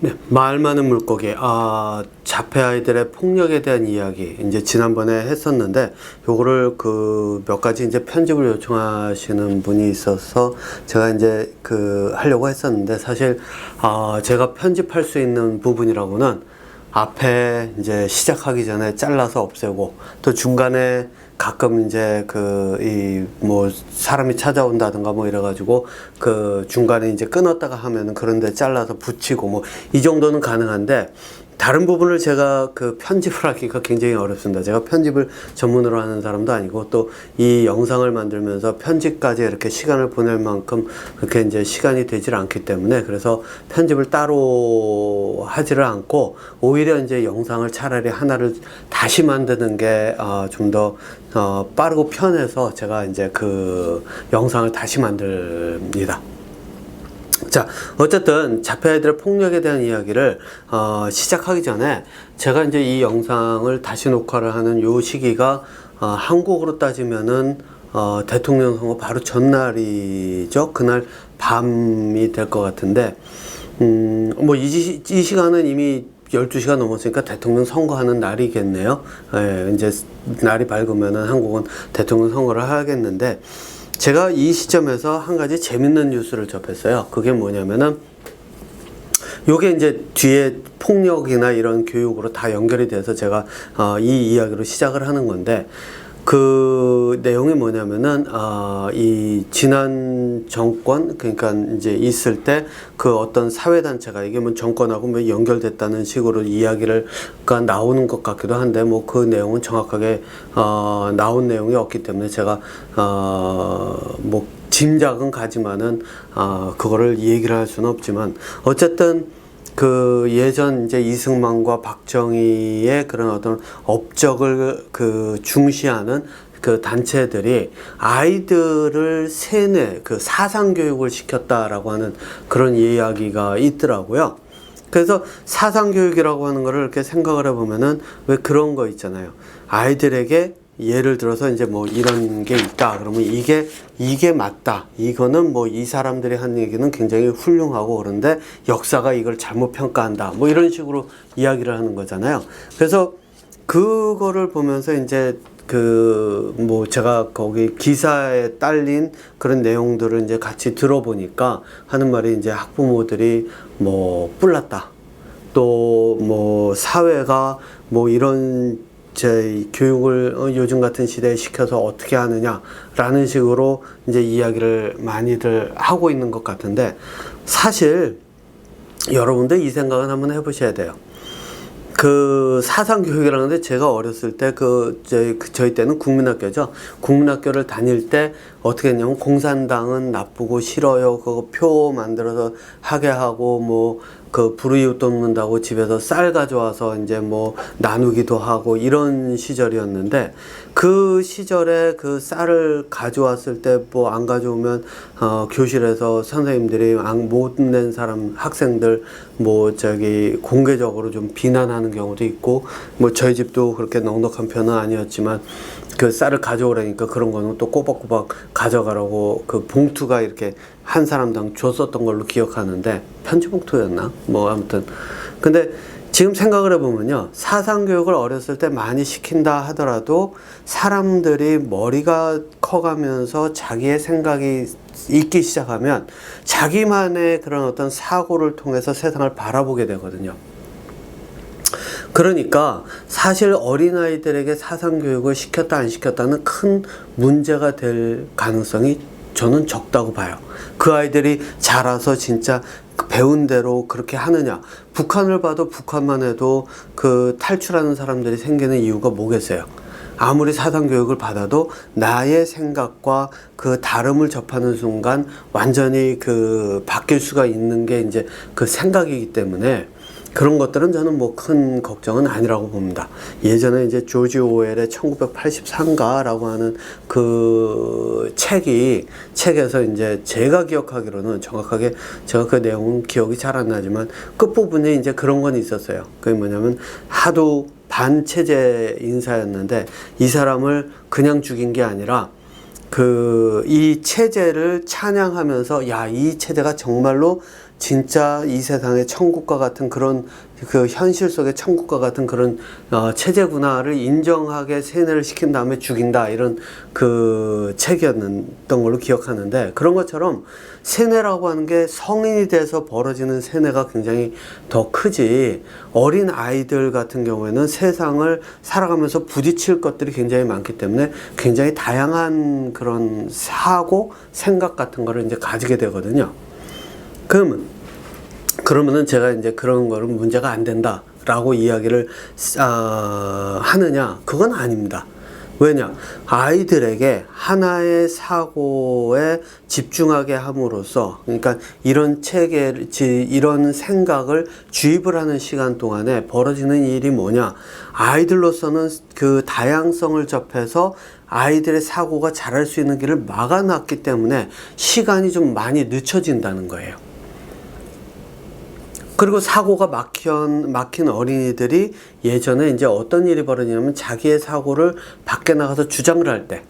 네, 말 많은 물고기. 자폐 아이들의 폭력에 대한 이야기. 이제 지난번에 했었는데, 요거를 몇 가지 이제 편집을 요청하시는 분이 있어서 제가 이제 하려고 했었는데, 사실, 제가 편집할 수 있는 부분이라고는 앞에 이제 시작하기 전에 잘라서 없애고, 또 중간에 가끔 이제 사람이 찾아온다든가 뭐 이래가지고 중간에 이제 끊었다가 하면은 그런데 잘라서 붙이고 뭐 이 정도는 가능한데, 다른 부분을 제가 편집을 하기가 굉장히 어렵습니다. 제가 편집을 전문으로 하는 사람도 아니고, 또 이 영상을 만들면서 편집까지 이렇게 시간을 보낼 만큼 그렇게 이제 시간이 되질 않기 때문에, 그래서 편집을 따로 하지를 않고 오히려 이제 영상을 차라리 하나를 다시 만드는 게 좀 더 빠르고 편해서 제가 이제 영상을 다시 만듭니다. 자, 어쨌든 자폐 아이들의 폭력에 대한 이야기를 시작하기 전에, 제가 이제 이 영상을 다시 녹화를 하는 요 시기가 한국으로 따지면은 대통령 선거 바로 전날이죠. 그날 밤이 될 것 같은데, 이 시간은 이미 12시가 넘었으니까 대통령 선거하는 날이겠네요. 예, 이제 날이 밝으면은 한국은 대통령 선거를 하겠는데, 제가 이 시점에서 한 가지 재밌는 뉴스를 접했어요. 그게 뭐냐면은, 요게 이제 뒤에 폭력이나 이런 교육으로 다 연결이 돼서 제가 이 이야기로 시작을 하는 건데, 그 내용이 뭐냐면은 이 지난 정권, 그러니까 이제 있을 때 어떤 사회단체가, 이게 뭐 정권하고 뭐 연결됐다는 식으로 이야기가 나오는 것 같기도 한데, 뭐 그 내용은 정확하게 나온 내용이 없기 때문에 제가 뭐 짐작은 가지만은 그거를 얘기를 할 수는 없지만, 어쨌든 예전 이제 이승만과 박정희의 그런 어떤 업적을 중시하는 단체들이 아이들을 세뇌, 사상교육을 시켰다라고 하는 그런 이야기가 있더라고요. 그래서 사상교육이라고 하는 거를 이렇게 생각을 해보면은, 왜 그런 거 있잖아요. 아이들에게 예를 들어서 이제 뭐 이런 게 있다 그러면 이게 맞다, 이거는 뭐 이 사람들이 한 얘기는 굉장히 훌륭하고, 그런데 역사가 이걸 잘못 평가한다, 뭐 이런 식으로 이야기를 하는 거잖아요. 그래서 그거를 보면서 이제 제가 거기 기사에 딸린 그런 내용들을 이제 같이 들어보니까 하는 말이, 이제 학부모들이 뭐 뿔났다, 또 뭐 사회가 뭐 이런 교육을 요즘 같은 시대에 시켜서 어떻게 하느냐라는 식으로 이제 이야기를 많이들 하고 있는 것 같은데, 사실 여러분들 이 생각은 한번 해보셔야 돼요. 사상교육이라는 데, 제가 어렸을 때 저희 때는 국민학교죠. 국민학교를 다닐 때 어떻게 했냐면, 공산당은 나쁘고 싫어요, 그거 표 만들어서 하게 하고, 뭐 불이웃 돕는다고 집에서 쌀 가져와서 이제 뭐 나누기도 하고, 이런 시절이었는데, 그 시절에 쌀을 가져왔을 때 뭐 안 가져오면 교실에서 선생님들이 못 낸 사람, 학생들 공개적으로 좀 비난하는 경우도 있고, 뭐 저희 집도 그렇게 넉넉한 편은 아니었지만 쌀을 가져오라니까 그런 거는 또 꼬박꼬박 가져가라고 봉투가 이렇게 한 사람당 줬었던 걸로 기억하는데, 편지봉투였나? 뭐 아무튼. 근데 지금 생각을 해보면요, 사상교육을 어렸을 때 많이 시킨다 하더라도 사람들이 머리가 커가면서 자기의 생각이 있기 시작하면 자기만의 그런 어떤 사고를 통해서 세상을 바라보게 되거든요. 그러니까 사실 어린아이들에게 사상교육을 시켰다 안 시켰다는 큰 문제가 될 가능성이 저는 적다고 봐요. 그 아이들이 자라서 진짜 배운 대로 그렇게 하느냐. 북한을 봐도, 북한만 해도 탈출하는 사람들이 생기는 이유가 뭐겠어요? 아무리 사상교육을 받아도 나의 생각과 다름을 접하는 순간 완전히 바뀔 수가 있는 게 이제 생각이기 때문에, 그런 것들은 저는 뭐 큰 걱정은 아니라고 봅니다. 예전에 이제 조지 오웰의 1984가라고 하는 책에서 이제 제가 기억하기로는, 정확하게 제가 그 내용은 기억이 잘 안 나지만 끝부분에 이제 그런 건 있었어요. 그게 뭐냐면, 하도 반체제 인사였는데 이 사람을 그냥 죽인 게 아니라 이 체제를 찬양하면서, 야, 이 체제가 정말로 진짜 이 세상의 천국과 같은 그런 그 현실 속의 천국과 같은 그런 체제구나를 인정하게 세뇌를 시킨 다음에 죽인다, 이런 그 책이었던 걸로 기억하는데, 그런 것처럼 세뇌라고 하는 게 성인이 돼서 벌어지는 세뇌가 굉장히 더 크지, 어린 아이들 같은 경우에는 세상을 살아가면서 부딪힐 것들이 굉장히 많기 때문에 굉장히 다양한 그런 사고, 생각 같은 거를 이제 가지게 되거든요. 그러면은 제가 이제 그런 거는 문제가 안 된다 라고 이야기를 하느냐? 그건 아닙니다. 왜냐? 아이들에게 하나의 사고에 집중하게 함으로써, 그러니까 이런 이런 생각을 주입을 하는 시간 동안에 벌어지는 일이 뭐냐? 아이들로서는 그 다양성을 접해서 아이들의 사고가 자랄 수 있는 길을 막아놨기 때문에 시간이 좀 많이 늦춰진다는 거예요. 그리고 사고가 막힌 어린이들이 예전에 이제 어떤 일이 벌어지냐면, 자기의 사고를 밖에 나가서 주장을 할 때,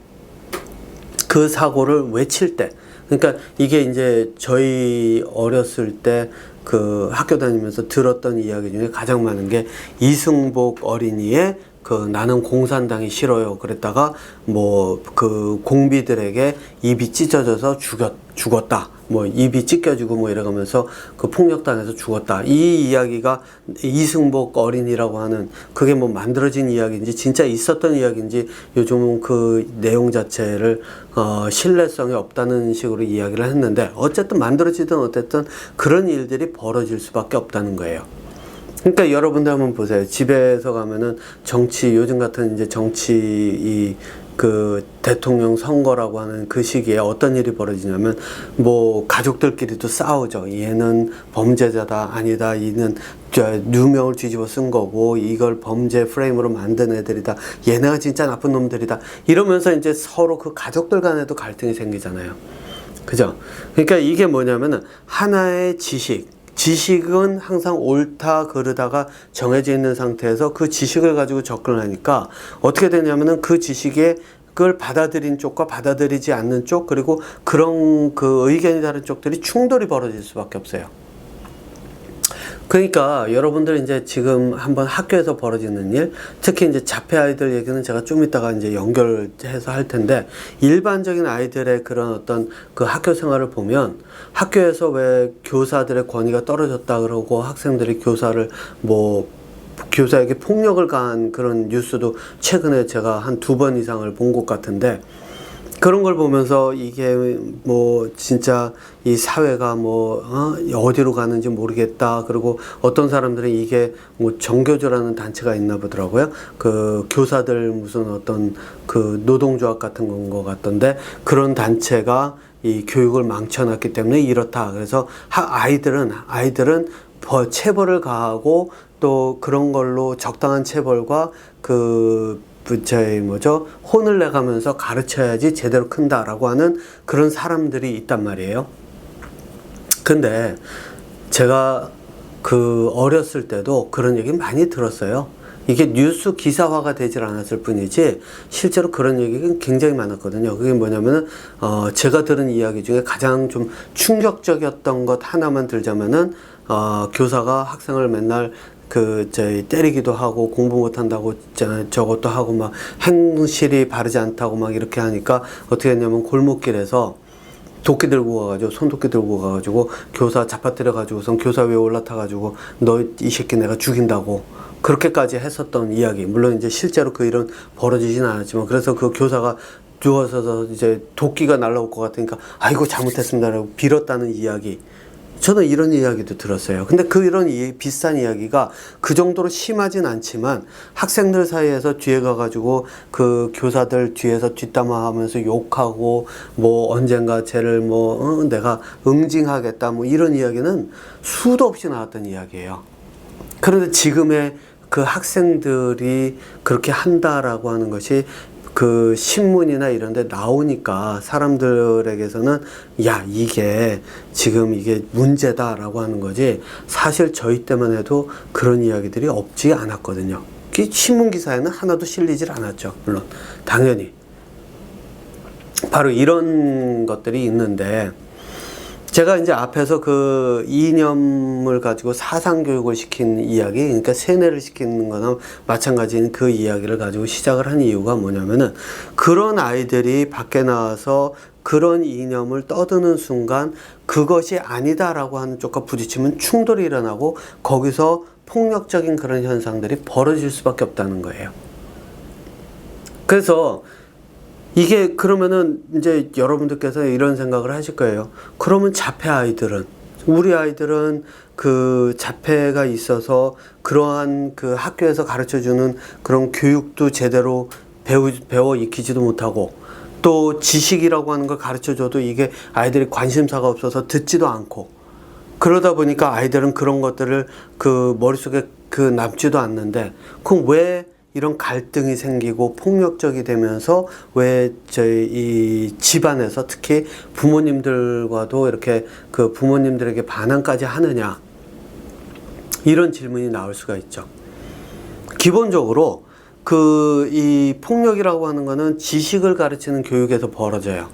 그 사고를 외칠 때, 그러니까 이게 이제 저희 어렸을 때 그 학교 다니면서 들었던 이야기 중에 가장 많은 게, 이승복 어린이의 나는 공산당이 싫어요 그랬다가 뭐 그 공비들에게 입이 찢어져서 죽었다, 뭐 입이 찢겨지고 뭐 이래가면서 그 폭력당해서 죽었다, 이 이야기가 이승복 어린이라고 하는, 그게 뭐 만들어진 이야기인지 진짜 있었던 이야기인지 요즘은 그 내용 자체를 신뢰성이 없다는 식으로 이야기를 했는데, 어쨌든 만들어지든 어쨌든 그런 일들이 벌어질 수밖에 없다는 거예요. 그러니까 여러분들 한번 보세요. 집에서 가면은 요즘 같은 이제 그 대통령 선거라고 하는 그 시기에 어떤 일이 벌어지냐면, 뭐 가족들끼리도 싸우죠. 얘는 범죄자다, 아니다, 얘는 누명을 뒤집어 쓴 거고, 이걸 범죄 프레임으로 만든 애들이다, 얘네가 진짜 나쁜 놈들이다, 이러면서 이제 서로 그 가족들 간에도 갈등이 생기잖아요. 그죠? 그러니까 이게 뭐냐면은, 하나의 지식은 항상 옳다 그르다가 정해져 있는 상태에서 그 지식을 가지고 접근하니까 어떻게 되냐면은, 그 지식을 받아들인 쪽과 받아들이지 않는 쪽, 그리고 그런 그 의견이 다른 쪽들이 충돌이 벌어질 수밖에 없어요. 그러니까 여러분들 이제 지금 한번 학교에서 벌어지는 일, 특히 이제 자폐 아이들 얘기는 제가 좀 이따가 이제 연결해서 할 텐데, 일반적인 아이들의 그런 어떤 그 학교 생활을 보면, 학교에서 왜 교사들의 권위가 떨어졌다 그러고 학생들이 교사에게 폭력을 가한 그런 뉴스도 최근에 제가 한 2번 이상을 본 것 같은데, 그런 걸 보면서 이게 뭐 진짜 이 사회가 어디로 가는지 모르겠다. 그리고 어떤 사람들은 이게 뭐 정교조라는 단체가 있나 보더라고요. 그 교사들 무슨 어떤 그 노동조합 같은 것 같던데, 그런 단체가 이 교육을 망쳐놨기 때문에 이렇다. 그래서 아이들은 체벌을 가하고, 또 그런 걸로 적당한 체벌과 혼을 내가면서 가르쳐야지 제대로 큰다라고 하는 그런 사람들이 있단 말이에요. 근데 제가 어렸을 때도 그런 얘기 많이 들었어요. 이게 뉴스 기사화가 되질 않았을 뿐이지 실제로 그런 얘기가 굉장히 많았거든요. 그게 뭐냐면은 제가 들은 이야기 중에 가장 좀 충격적이었던 것 하나만 들자면은, 교사가 학생을 맨날 때리기도 하고, 공부 못한다고 저것도 하고, 막 행실이 바르지 않다고 막 이렇게 하니까 어떻게 했냐면, 골목길에서 도끼 들고 가가지고, 손도끼 들고 가가지고 교사 잡아뜨려 가지고선 교사 위에 올라타 가지고 너 이 새끼 내가 죽인다고 그렇게까지 했었던 이야기. 물론 이제 실제로 그 일은 벌어지진 않았지만, 그래서 그 교사가 누워서 이제 도끼가 날라올 것 같으니까 아이고 잘못했습니다라고 빌었다는 이야기. 저는 이런 이야기도 들었어요. 근데 이런 비슷한 이야기가 그 정도로 심하진 않지만, 학생들 사이에서 뒤에 가가지고 그 교사들 뒤에서 뒷담화하면서 욕하고, 뭐 언젠가 쟤를 내가 응징하겠다, 뭐 이런 이야기는 수도 없이 나왔던 이야기예요. 그런데 지금의 그 학생들이 그렇게 한다라고 하는 것이 그 신문이나 이런 데 나오니까 사람들에게서는 이게 지금 이게 문제다라고 하는 거지, 사실 저희 때만 해도 그런 이야기들이 없지 않았거든요. 신문 기사에는 하나도 실리질 않았죠. 물론 당연히. 바로 이런 것들이 있는데, 제가 이제 앞에서 그 이념을 가지고 사상교육을 시킨 이야기, 그러니까 세뇌를 시키는 거나 마찬가지인 그 이야기를 가지고 시작을 한 이유가 뭐냐면은, 그런 아이들이 밖에 나와서 그런 이념을 떠드는 순간 그것이 아니다라고 하는 쪽과 부딪히면 충돌이 일어나고 거기서 폭력적인 그런 현상들이 벌어질 수밖에 없다는 거예요. 그래서 이게 그러면은 이제 여러분들께서 이런 생각을 하실 거예요. 그러면 자폐 아이들은, 우리 아이들은 그 자폐가 있어서 그러한 그 학교에서 가르쳐주는 그런 교육도 제대로 배워 익히지도 못하고, 또 지식이라고 하는 걸 가르쳐줘도 이게 아이들이 관심사가 없어서 듣지도 않고, 그러다 보니까 아이들은 그런 것들을 그 머릿속에 그 남지도 않는데, 그럼 왜 이런 갈등이 생기고 폭력적이 되면서 왜 저희 이 집안에서 특히 부모님들과도 이렇게 그 부모님들에게 반항까지 하느냐, 이런 질문이 나올 수가 있죠. 기본적으로 그 이 폭력이라고 하는 거는 지식을 가르치는 교육에서 벌어져요.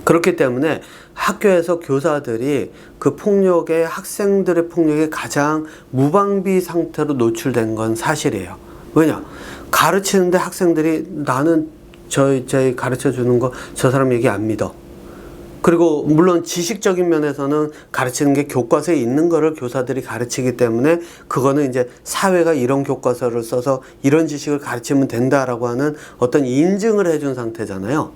그렇기 때문에 학교에서 교사들이 그 폭력에, 학생들의 폭력에 가장 무방비 상태로 노출된 건 사실이에요. 왜냐? 가르치는데 학생들이 나는 저희 가르쳐 주는 거 저 사람 얘기 안 믿어. 그리고 물론 지식적인 면에서는 가르치는 게 교과서에 있는 거를 교사들이 가르치기 때문에 그거는 이제 사회가 이런 교과서를 써서 이런 지식을 가르치면 된다라고 하는 어떤 인증을 해준 상태잖아요.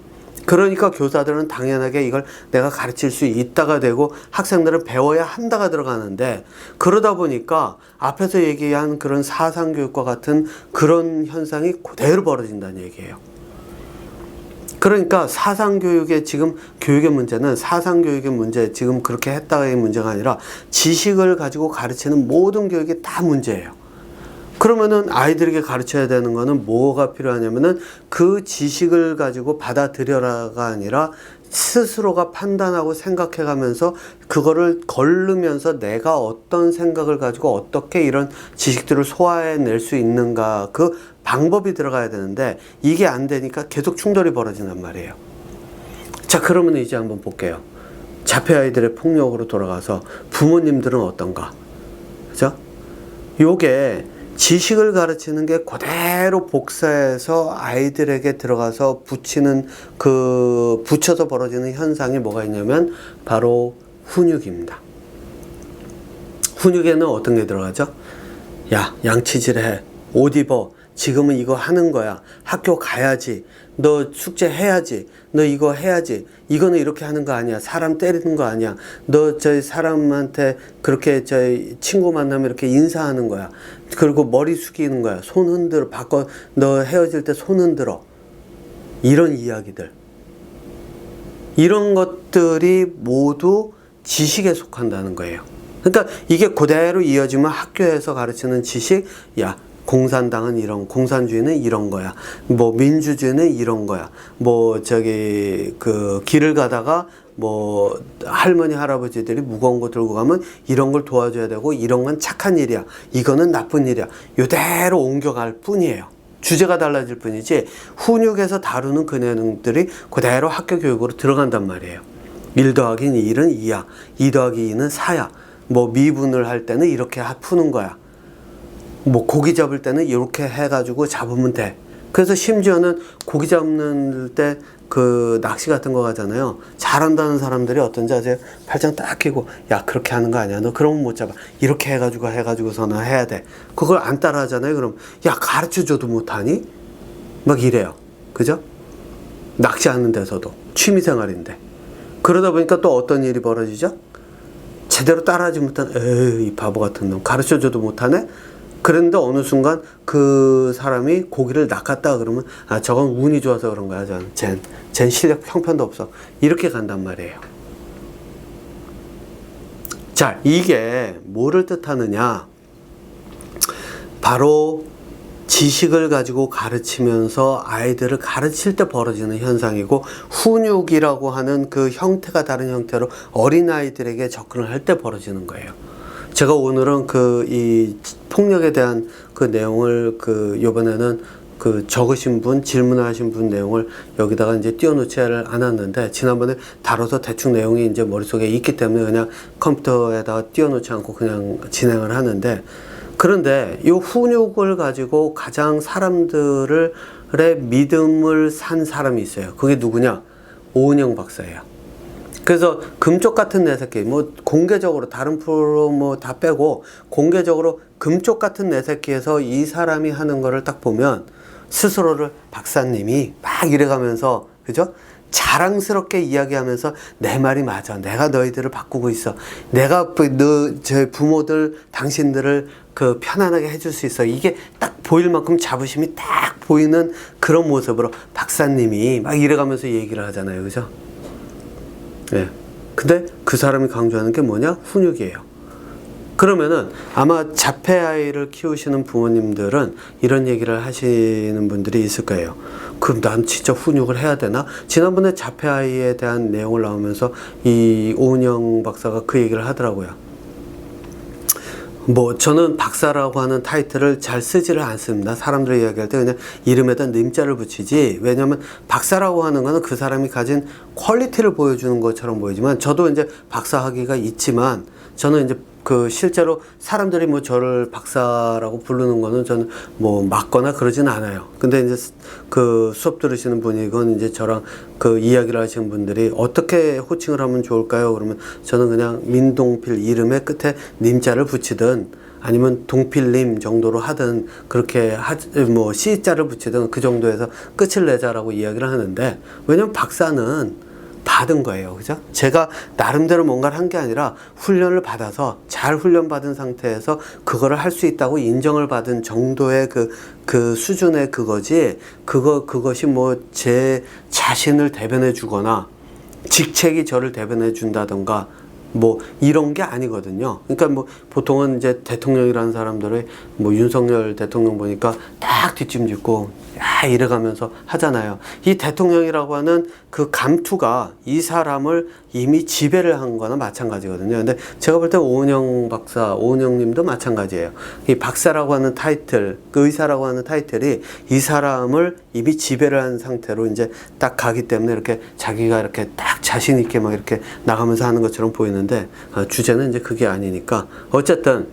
그러니까 교사들은 당연하게 이걸 내가 가르칠 수 있다가 되고 학생들은 배워야 한다가 들어가는데, 그러다 보니까 앞에서 얘기한 그런 사상교육과 같은 그런 현상이 그대로 벌어진다는 얘기예요. 그러니까 사상교육의 지금 교육의 문제는 사상교육의 문제, 지금 그렇게 했다가의 문제가 아니라 지식을 가지고 가르치는 모든 교육이 다 문제예요. 그러면은 아이들에게 가르쳐야 되는 거는 뭐가 필요하냐면은 그 지식을 가지고 받아들여라가 아니라 스스로가 판단하고 생각해 가면서 그거를 거르면서 내가 어떤 생각을 가지고 어떻게 이런 지식들을 소화해낼 수 있는가, 그 방법이 들어가야 되는데 이게 안 되니까 계속 충돌이 벌어진단 말이에요. 자, 그러면 이제 한번 볼게요. 자폐 아이들의 폭력으로 돌아가서 부모님들은 어떤가? 그죠? 요게 지식을 가르치는 게 그대로 복사해서 아이들에게 들어가서 붙여서 벌어지는 현상이 뭐가 있냐면 바로 훈육입니다. 훈육에는 어떤 게 들어가죠? 야, 양치질해. 옷 입어. 지금은 이거 하는 거야. 학교 가야지. 너 숙제 해야지. 너 이거 해야지. 이거는 이렇게 하는 거 아니야. 사람 때리는 거 아니야. 너 저희 사람한테 그렇게 저희 친구 만나면 이렇게 인사하는 거야. 그리고 머리 숙이는 거야. 손 흔들어. 너 헤어질 때 손 흔들어. 이런 이야기들. 이런 것들이 모두 지식에 속한다는 거예요. 그러니까 이게 그대로 이어지면 학교에서 가르치는 지식, 야, 공산당은 이런, 공산주의는 이런 거야. 뭐 민주주의는 이런 거야. 뭐 그 길을 가다가 뭐 할머니 할아버지들이 무거운 거 들고 가면 이런 걸 도와줘야 되고 이런 건 착한 일이야. 이거는 나쁜 일이야. 이대로 옮겨갈 뿐이에요. 주제가 달라질 뿐이지 훈육에서 다루는 그 내용들이 그대로 학교 교육으로 들어간단 말이에요. 1 더하기 1은 2야. 2 더하기 2는 4야. 뭐 미분을 할 때는 이렇게 푸는 거야. 뭐 고기 잡을 때는 이렇게 해가지고 잡으면 돼. 그래서 심지어는 고기 잡는 때 그 낚시 같은 거 가잖아요. 잘한다는 사람들이 어떤지 아세요? 팔짱 딱 끼고, 야, 그렇게 하는 거 아니야. 너 그러면 못 잡아. 이렇게 해가지고서는 해야 돼. 그걸 안 따라 하잖아요. 그럼, 야, 가르쳐줘도 못하니? 막 이래요. 그죠? 낚시하는 데서도. 취미생활인데. 그러다 보니까 또 어떤 일이 벌어지죠? 제대로 따라하지 못한, 에이, 이 바보 같은 놈. 가르쳐줘도 못하네? 그런데 어느 순간 그 사람이 고기를 낚았다 그러면, 아, 저건 운이 좋아서 그런 거야. 쟨 실력 형편도 없어. 이렇게 간단 말이에요. 자, 이게 뭐를 뜻하느냐? 바로 지식을 가지고 가르치면서 아이들을 가르칠 때 벌어지는 현상이고, 훈육이라고 하는 그 형태가 다른 형태로 어린아이들에게 접근을 할 때 벌어지는 거예요. 제가 오늘은 이 폭력에 대한 그 내용을 요번에는 그 적으신 분, 질문하신 분 내용을 여기다가 이제 띄워놓지를 않았는데, 지난번에 다뤄서 대충 내용이 이제 머릿속에 있기 때문에 그냥 컴퓨터에다가 띄워놓지 않고 그냥 진행을 하는데, 그런데 이 훈육을 가지고 가장 사람들의 믿음을 산 사람이 있어요. 그게 누구냐? 오은영 박사예요. 그래서 금쪽 같은 내 새끼, 뭐 공개적으로 다른 프로 뭐 다 빼고 공개적으로 금쪽 같은 내 새끼에서 이 사람이 하는 거를 딱 보면 스스로를 박사님이 막 이래가면서, 그죠? 자랑스럽게 이야기하면서 내 말이 맞아. 내가 너희들을 바꾸고 있어. 내가 저 부모들, 당신들을 그 편안하게 해줄 수 있어. 이게 딱 보일 만큼 자부심이 딱 보이는 그런 모습으로 박사님이 막 이래가면서 얘기를 하잖아요. 그죠? 예. 근데 그 사람이 강조하는 게 뭐냐? 훈육이에요. 그러면은 아마 자폐아이를 키우시는 부모님들은 이런 얘기를 하시는 분들이 있을 거예요. 그럼 난 진짜 훈육을 해야 되나? 지난번에 자폐아이에 대한 내용을 나오면서 이 오은영 박사가 그 얘기를 하더라고요. 뭐 저는 박사라고 하는 타이틀을 잘 쓰지를 않습니다. 사람들이 이야기할 때 그냥 이름에다 님자를 붙이지. 왜냐하면 박사라고 하는 거는 그 사람이 가진 퀄리티를 보여주는 것처럼 보이지만, 저도 이제 박사 학위가 있지만 저는 이제 그 실제로 사람들이 뭐 저를 박사라고 부르는 거는 저는 뭐 맞거나 그러진 않아요. 근데 이제 그 수업 들으시는 분이건 이제 저랑 그 이야기를 하시는 분들이 어떻게 호칭을 하면 좋을까요? 그러면 저는 그냥 민동필 이름의 끝에 님자를 붙이든 아니면 동필님 정도로 하든 그렇게 뭐 C자를 붙이든 그 정도에서 끝을 내자라고 이야기를 하는데, 왜냐면 박사는 받은 거예요. 그죠? 제가 나름대로 뭔가를 한 게 아니라 훈련을 받아서 잘 훈련받은 상태에서 그거를 할 수 있다고 인정을 받은 정도의 그 수준의 그거지, 그것이 뭐 제 자신을 대변해 주거나 직책이 저를 대변해 준다던가 뭐 이런 게 아니거든요. 그러니까 뭐 보통은 이제 대통령이라는 사람들의 뭐 윤석열 대통령 보니까 딱 뒷짐짓고 야 이래가면서 하잖아요. 이 대통령이라고 하는 그 감투가 이 사람을 이미 지배를 한 거나 마찬가지거든요. 근데 제가 볼 때 오은영 박사, 오은영 님도 마찬가지예요. 이 박사라고 하는 타이틀, 그 의사라고 하는 타이틀이 이 사람을 이미 지배를 한 상태로 이제 딱 가기 때문에 이렇게 자기가 이렇게 딱 자신 있게 막 이렇게 나가면서 하는 것처럼 보이는데, 주제는 이제 그게 아니니까. 어쨌든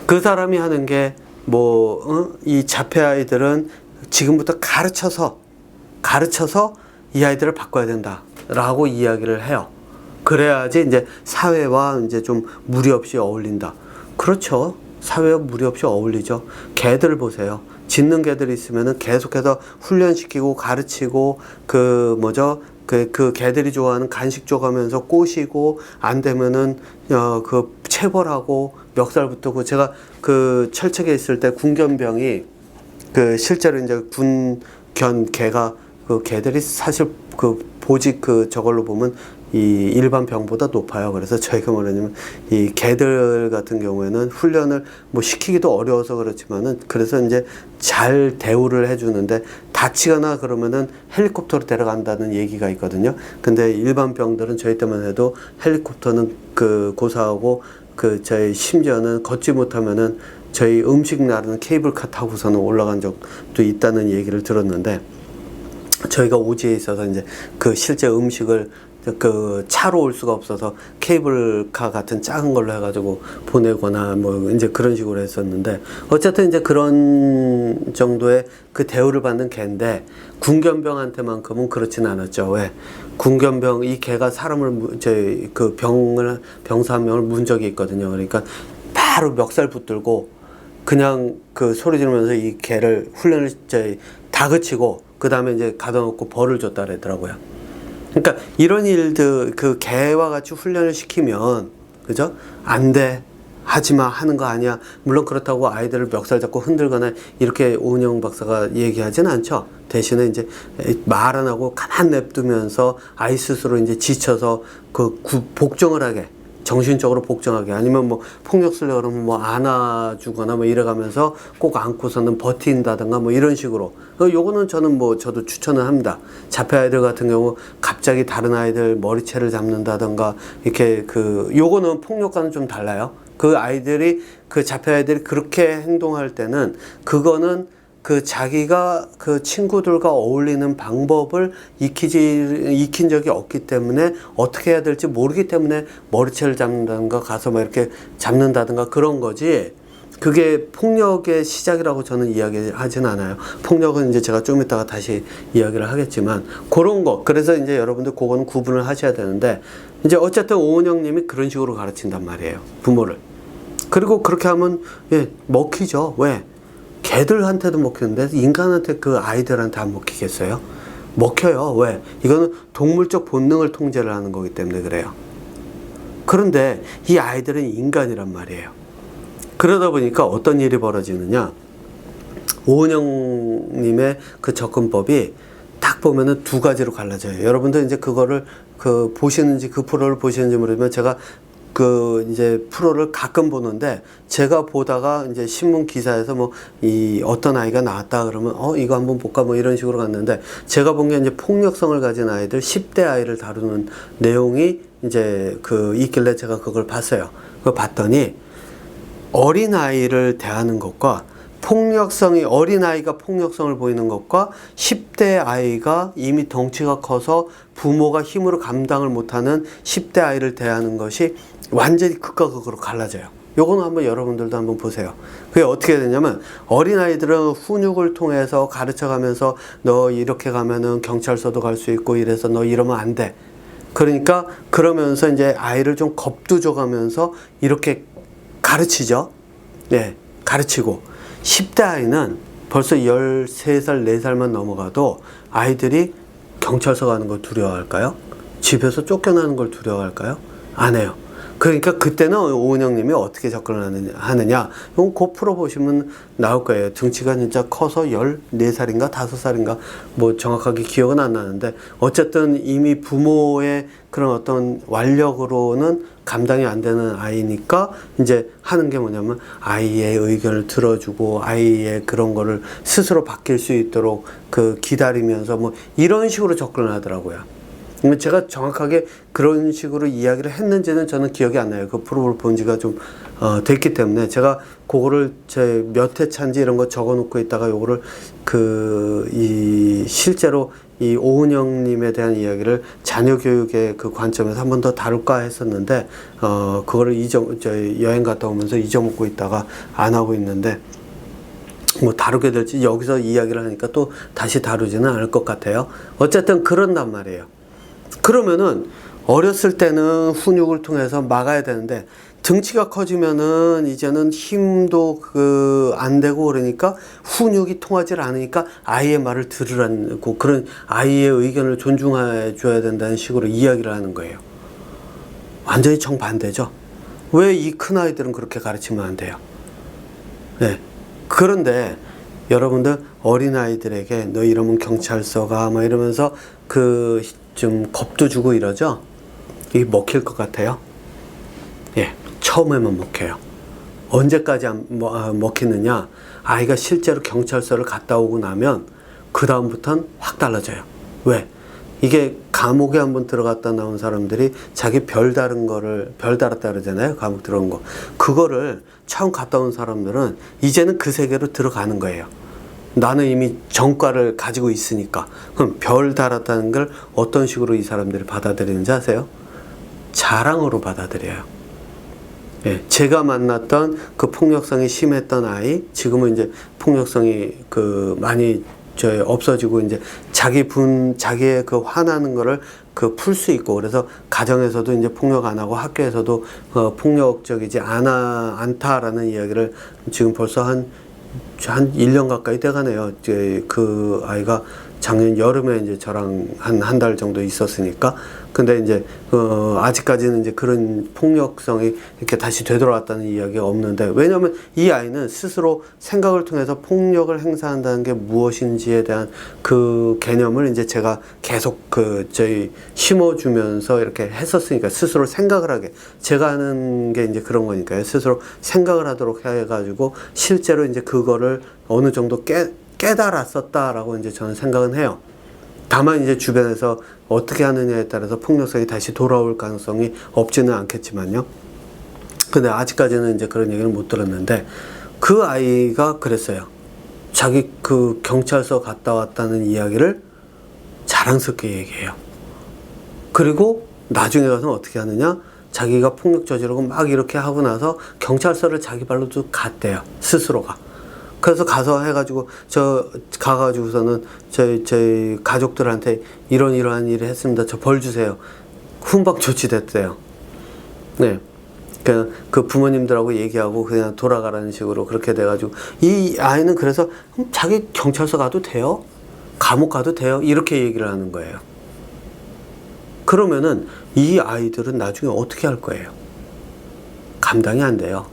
그 사람이 하는 게 뭐 이 자폐 아이들은 지금부터 가르쳐서 이 아이들을 바꿔야 된다라고 이야기를 해요. 그래야지 이제 사회와 이제 좀 무리 없이 어울린다. 그렇죠. 사회와 무리 없이 어울리죠. 개들 보세요. 짖는 개들이 있으면은 계속해서 훈련시키고 가르치고 그 개들이 좋아하는 간식 줘가면서 꼬시고, 안 되면은 그 체벌하고 멱살 붙고. 제가 그 철책에 있을 때 군견병이 그 실제로 이제 군견 개가 그 개들이 사실 그 보직 그 저걸로 보면 이 일반 병보다 높아요. 그래서 저희가 뭐냐면 이 개들 같은 경우에는 훈련을 뭐 시키기도 어려워서 그렇지만은, 그래서 이제 잘 대우를 해주는데 다치거나 그러면은 헬리콥터로 데려간다는 얘기가 있거든요. 근데 일반 병들은 저희 때만 해도 헬리콥터는 그 고사하고 그 저희 심지어는 걷지 못하면은 저희 음식 나르는 케이블카 타고서는 올라간 적도 있다는 얘기를 들었는데, 저희가 오지에 있어서 이제 그 실제 음식을 그 차로 올 수가 없어서 케이블카 같은 작은 걸로 해가지고 보내거나 뭐 이제 그런 식으로 했었는데, 어쨌든 이제 그런 정도의 그 대우를 받는 개인데, 군견병한테만큼은 그렇지는 않았죠. 왜? 군견병 이 개가 사람을 그 병사 한 명을 문 적이 있거든요. 그러니까 바로 멱살 붙들고 그냥 그 소리 지르면서 이 개를 훈련을 다그치고 그 다음에 이제 가둬놓고 벌을 줬다 그러더라고요. 그러니까 이런 일들, 그 개와 같이 훈련을 시키면, 그죠? 안 돼, 하지마, 하는 거 아니야. 물론 그렇다고 아이들을 멱살 잡고 흔들거나 이렇게 오은영 박사가 얘기하진 않죠. 대신에 이제 말 안 하고 가만 냅두면서 아이 스스로 이제 지쳐서 복종을 하게, 정신적으로 복종하게, 아니면 뭐 폭력 쓰려고 그러면 뭐 안아주거나 뭐 이래가면서 꼭 안고서는 버틴다든가 뭐 이런 식으로. 요거는 저는 뭐 저도 추천을 합니다. 자폐 아이들 같은 경우 갑자기 다른 아이들 머리채를 잡는다든가 이렇게 요거는 폭력과는 좀 달라요. 그 아이들이, 그 자폐 아이들이 그렇게 행동할 때는 그거는 그 자기가 그 친구들과 어울리는 방법을 익힌 적이 없기 때문에 어떻게 해야 될지 모르기 때문에 머리채를 잡는다든가 가서 막 이렇게 잡는다든가 그런 거지. 그게 폭력의 시작이라고 저는 이야기하진 않아요. 폭력은 이제 제가 좀 이따가 다시 이야기를 하겠지만 그런 거. 그래서 이제 여러분들 그거는 구분을 하셔야 되는데 이제 어쨌든 오은영 님이 그런 식으로 가르친단 말이에요. 부모를. 그리고 그렇게 하면 예, 먹히죠. 왜? 개들한테도 먹히는데 인간한테 그 아이들한테 안 먹히겠어요? 먹혀요. 왜? 이거는 동물적 본능을 통제를 하는 거기 때문에 그래요. 그런데 이 아이들은 인간이란 말이에요. 그러다 보니까 어떤 일이 벌어지느냐, 오은영님의 그 접근법이 딱 보면은 두 가지로 갈라져요. 여러분들 이제 그거를 그 프로를 보시는지 모르지만 제가 그 이제 프로를 가끔 보는데 제가 보다가 이제 신문 기사에서 뭐 이 어떤 아이가 나왔다 그러면 이거 한번 볼까 뭐 이런 식으로 갔는데 제가 본 게 이제 폭력성을 가진 아이들 10대 아이를 다루는 내용이 이제 그 있길래 제가 그걸 봤어요. 그걸 봤더니 어린아이를 대하는 것과 어린아이가 폭력성을 보이는 것과 10대 아이가 이미 덩치가 커서 부모가 힘으로 감당을 못하는 10대 아이를 대하는 것이 완전히 극과 극으로 갈라져요. 요거는 한번 여러분들도 한번 보세요. 그게 어떻게 되냐면 어린아이들은 훈육을 통해서 가르쳐가면서 너 이렇게 가면은 경찰서도 갈 수 있고 이래서 너 이러면 안 돼. 그러니까 그러면서 이제 아이를 좀 겁두줘가면서 이렇게 가르치죠. 네, 가르치고 10대 아이는 벌써 13살, 4살만 넘어가도 아이들이 경찰서 가는 걸 두려워할까요? 집에서 쫓겨나는 걸 두려워할까요? 안 해요. 그러니까 그때는 오은영님이 어떻게 접근을 하느냐, 이건 그 프로 보시면 나올 거예요. 등치가 진짜 커서 14살인가 5살인가 뭐 정확하게 기억은 안 나는데 어쨌든 이미 부모의 그런 어떤 완력으로는 감당이 안 되는 아이니까 이제 하는 게 뭐냐면 아이의 의견을 들어주고 아이의 그런 거를 스스로 바뀔 수 있도록 그 기다리면서 뭐 이런 식으로 접근을 하더라고요. 제가 정확하게 그런 식으로 이야기를 했는지는 저는 기억이 안 나요. 그 프로를 본 지가 좀 됐기 때문에 제가 그거를 제 몇 회 차인지 이런 거 적어 놓고 있다가 요거를 실제로 이 오은영님에 대한 이야기를 자녀 교육의 그 관점에서 한 번 더 다룰까 했었는데 그거를 여행 갔다 오면서 잊어먹고 있다가 안 하고 있는데 뭐 다루게 될지 여기서 이야기를 하니까 또 다시 다루지는 않을 것 같아요. 어쨌든 그런단 말이에요. 그러면은 어렸을 때는 훈육을 통해서 막아야 되는데 등치가 커지면은 이제는 힘도 안 되고 그러니까 훈육이 통하지 않으니까 아이의 말을 들으라고 그런 아이의 의견을 존중해 줘야 된다는 식으로 이야기를 하는 거예요. 완전히 정반대죠. 왜 이 큰 아이들은 그렇게 가르치면 안 돼요? 네. 그런데 여러분들 어린아이들에게 너 이러면 경찰서 가 막 이러면서 좀 겁도 주고 이러죠? 이게 먹힐 것 같아요? 예, 처음에만 먹혀요. 언제까지 먹히느냐? 아이가 실제로 경찰서를 갔다 오고 나면 그 다음부터는 확 달라져요. 왜? 이게 감옥에 한번 들어갔다 나온 사람들이 자기 별 달았다 그러잖아요. 감옥 들어온 거. 그거를 처음 갔다 온 사람들은 이제는 그 세계로 들어가는 거예요. 나는 이미 정과를 가지고 있으니까. 그럼 별 달았다는 걸 어떤 식으로 이 사람들이 받아들이는지 아세요? 자랑으로 받아들여요. 예, 제가 만났던 그 폭력성이 심했던 아이, 지금은 이제 폭력성이 많이 없어지고 이제 자기의 그 화나는 거를 풀 수 있고, 그래서 가정에서도 이제 폭력 안 하고 학교에서도 폭력적이지 않다라는 이야기를 지금 벌써 한 1년 가까이 돼가네요. 그 아이가 작년 여름에 이제 저랑 한 달 정도 있었으니까. 근데 이제 아직까지는 이제 그런 폭력성이 이렇게 다시 되돌아왔다는 이야기가 없는데, 왜냐하면 이 아이는 스스로 생각을 통해서 폭력을 행사한다는 게 무엇인지에 대한 그 개념을 이제 제가 계속 심어주면서 이렇게 했었으니까, 스스로 생각을 하게, 제가 하는 게 이제 그런 거니까요. 스스로 생각을 하도록 해가지고 실제로 이제 그거를 어느 정도 깨달았었다라고 이제 저는 생각은 해요. 다만 이제 주변에서 어떻게 하느냐에 따라서 폭력성이 다시 돌아올 가능성이 없지는 않겠지만요. 근데 아직까지는 이제 그런 얘기를 못 들었는데, 그 아이가 그랬어요. 자기 그 경찰서 갔다 왔다는 이야기를 자랑스럽게 얘기해요. 그리고 나중에 가서 어떻게 하느냐? 자기가 폭력 저지르고 막 이렇게 하고 나서 경찰서를 자기 발로도 갔대요. 스스로가. 그래서 가서 해가지고 가가지고서는 저희 가족들한테 이러한 일을 했습니다. 저 벌 주세요. 훈박 조치됐대요. 네. 그 부모님들하고 얘기하고 그냥 돌아가라는 식으로 그렇게 돼가지고 이 아이는 그래서 자기 경찰서 가도 돼요? 감옥 가도 돼요? 이렇게 얘기를 하는 거예요. 그러면은 이 아이들은 나중에 어떻게 할 거예요? 감당이 안 돼요.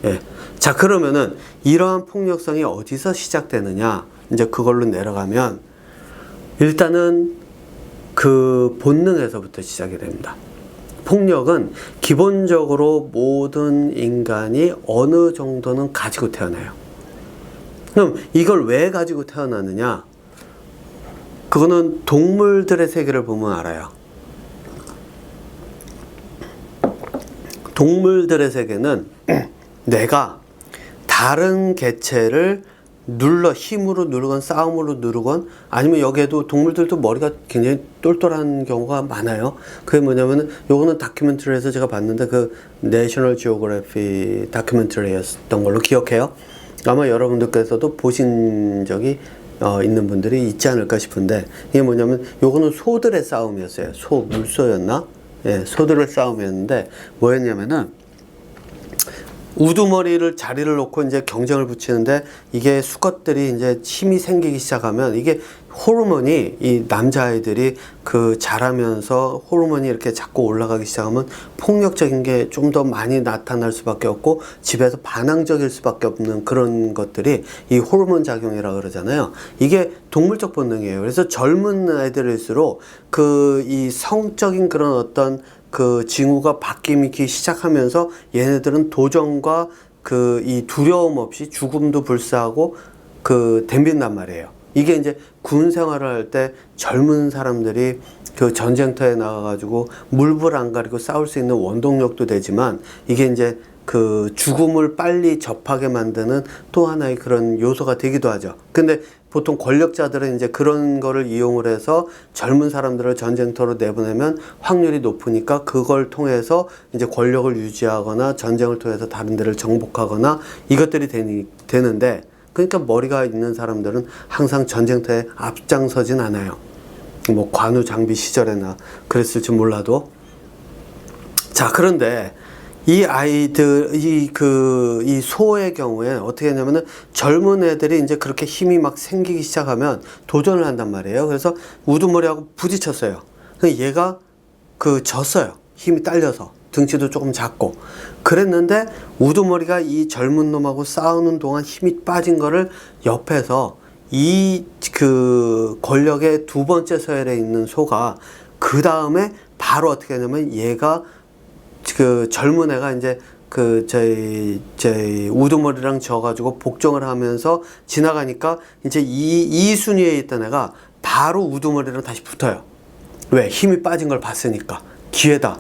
예. 자, 그러면은 이러한 폭력성이 어디서 시작되느냐? 이제 그걸로 내려가면 일단은 그 본능에서부터 시작이 됩니다. 폭력은 기본적으로 모든 인간이 어느 정도는 가지고 태어나요. 그럼 이걸 왜 가지고 태어나느냐? 그거는 동물들의 세계를 보면 알아요. 동물들의 세계는 내가 다른 개체를 힘으로 누르건 싸움으로 누르건 아니면 여기에도 동물들도 머리가 굉장히 똘똘한 경우가 많아요. 그게 뭐냐면은 요거는 다큐멘터리에서 제가 봤는데 그 내셔널 지오그래피 다큐멘터리였던 걸로 기억해요. 아마 여러분들께서도 보신 적이 있는 분들이 있지 않을까 싶은데 이게 뭐냐면 요거는 소들의 싸움이었어요. 물소였나? 예, 소들의 싸움이었는데 뭐였냐면은 우두머리를 자리를 놓고 이제 경쟁을 붙이는데 이게 수컷들이 이제 힘이 생기기 시작하면 이게 호르몬이 이 남자아이들이 그 자라면서 호르몬이 이렇게 자꾸 올라가기 시작하면 폭력적인 게 좀 더 많이 나타날 수밖에 없고 집에서 반항적일 수밖에 없는 그런 것들이 이 호르몬 작용이라 그러잖아요. 이게 동물적 본능이에요. 그래서 젊은 아이들일수록 그 이 성적인 그런 어떤 그 징후가 바뀌기 시작하면서 얘네들은 도전과 그 이 두려움 없이 죽음도 불사하고 그 덤빈단 말이에요. 이게 이제 군 생활을 할 때 젊은 사람들이 그 전쟁터에 나가가지고 물불 안 가리고 싸울 수 있는 원동력도 되지만 이게 이제 그 죽음을 빨리 접하게 만드는 또 하나의 그런 요소가 되기도 하죠. 근데 보통 권력자들은 이제 그런 거를 이용을 해서 젊은 사람들을 전쟁터로 내보내면 확률이 높으니까 그걸 통해서 이제 권력을 유지하거나 전쟁을 통해서 다른 데를 정복하거나 이것들이 되는데 그러니까 머리가 있는 사람들은 항상 전쟁터에 앞장서진 않아요. 뭐 관우 장비 시절에나 그랬을지 몰라도. 자, 그런데 이 아이들, 이 소의 경우에 어떻게 했냐면은 젊은 애들이 이제 그렇게 힘이 막 생기기 시작하면 도전을 한단 말이에요. 그래서 우두머리하고 부딪혔어요. 얘가 졌어요. 힘이 딸려서. 등치도 조금 작고. 그랬는데 우두머리가 이 젊은 놈하고 싸우는 동안 힘이 빠진 거를 옆에서 권력의 두 번째 서열에 있는 소가 그 다음에 바로 어떻게 하냐면 얘가 젊은 애가 이제 저희 우두머리랑 져가지고 복종을 하면서 지나가니까 이제 이 순위에 있던 애가 바로 우두머리랑 다시 붙어요. 왜? 힘이 빠진 걸 봤으니까. 기회다.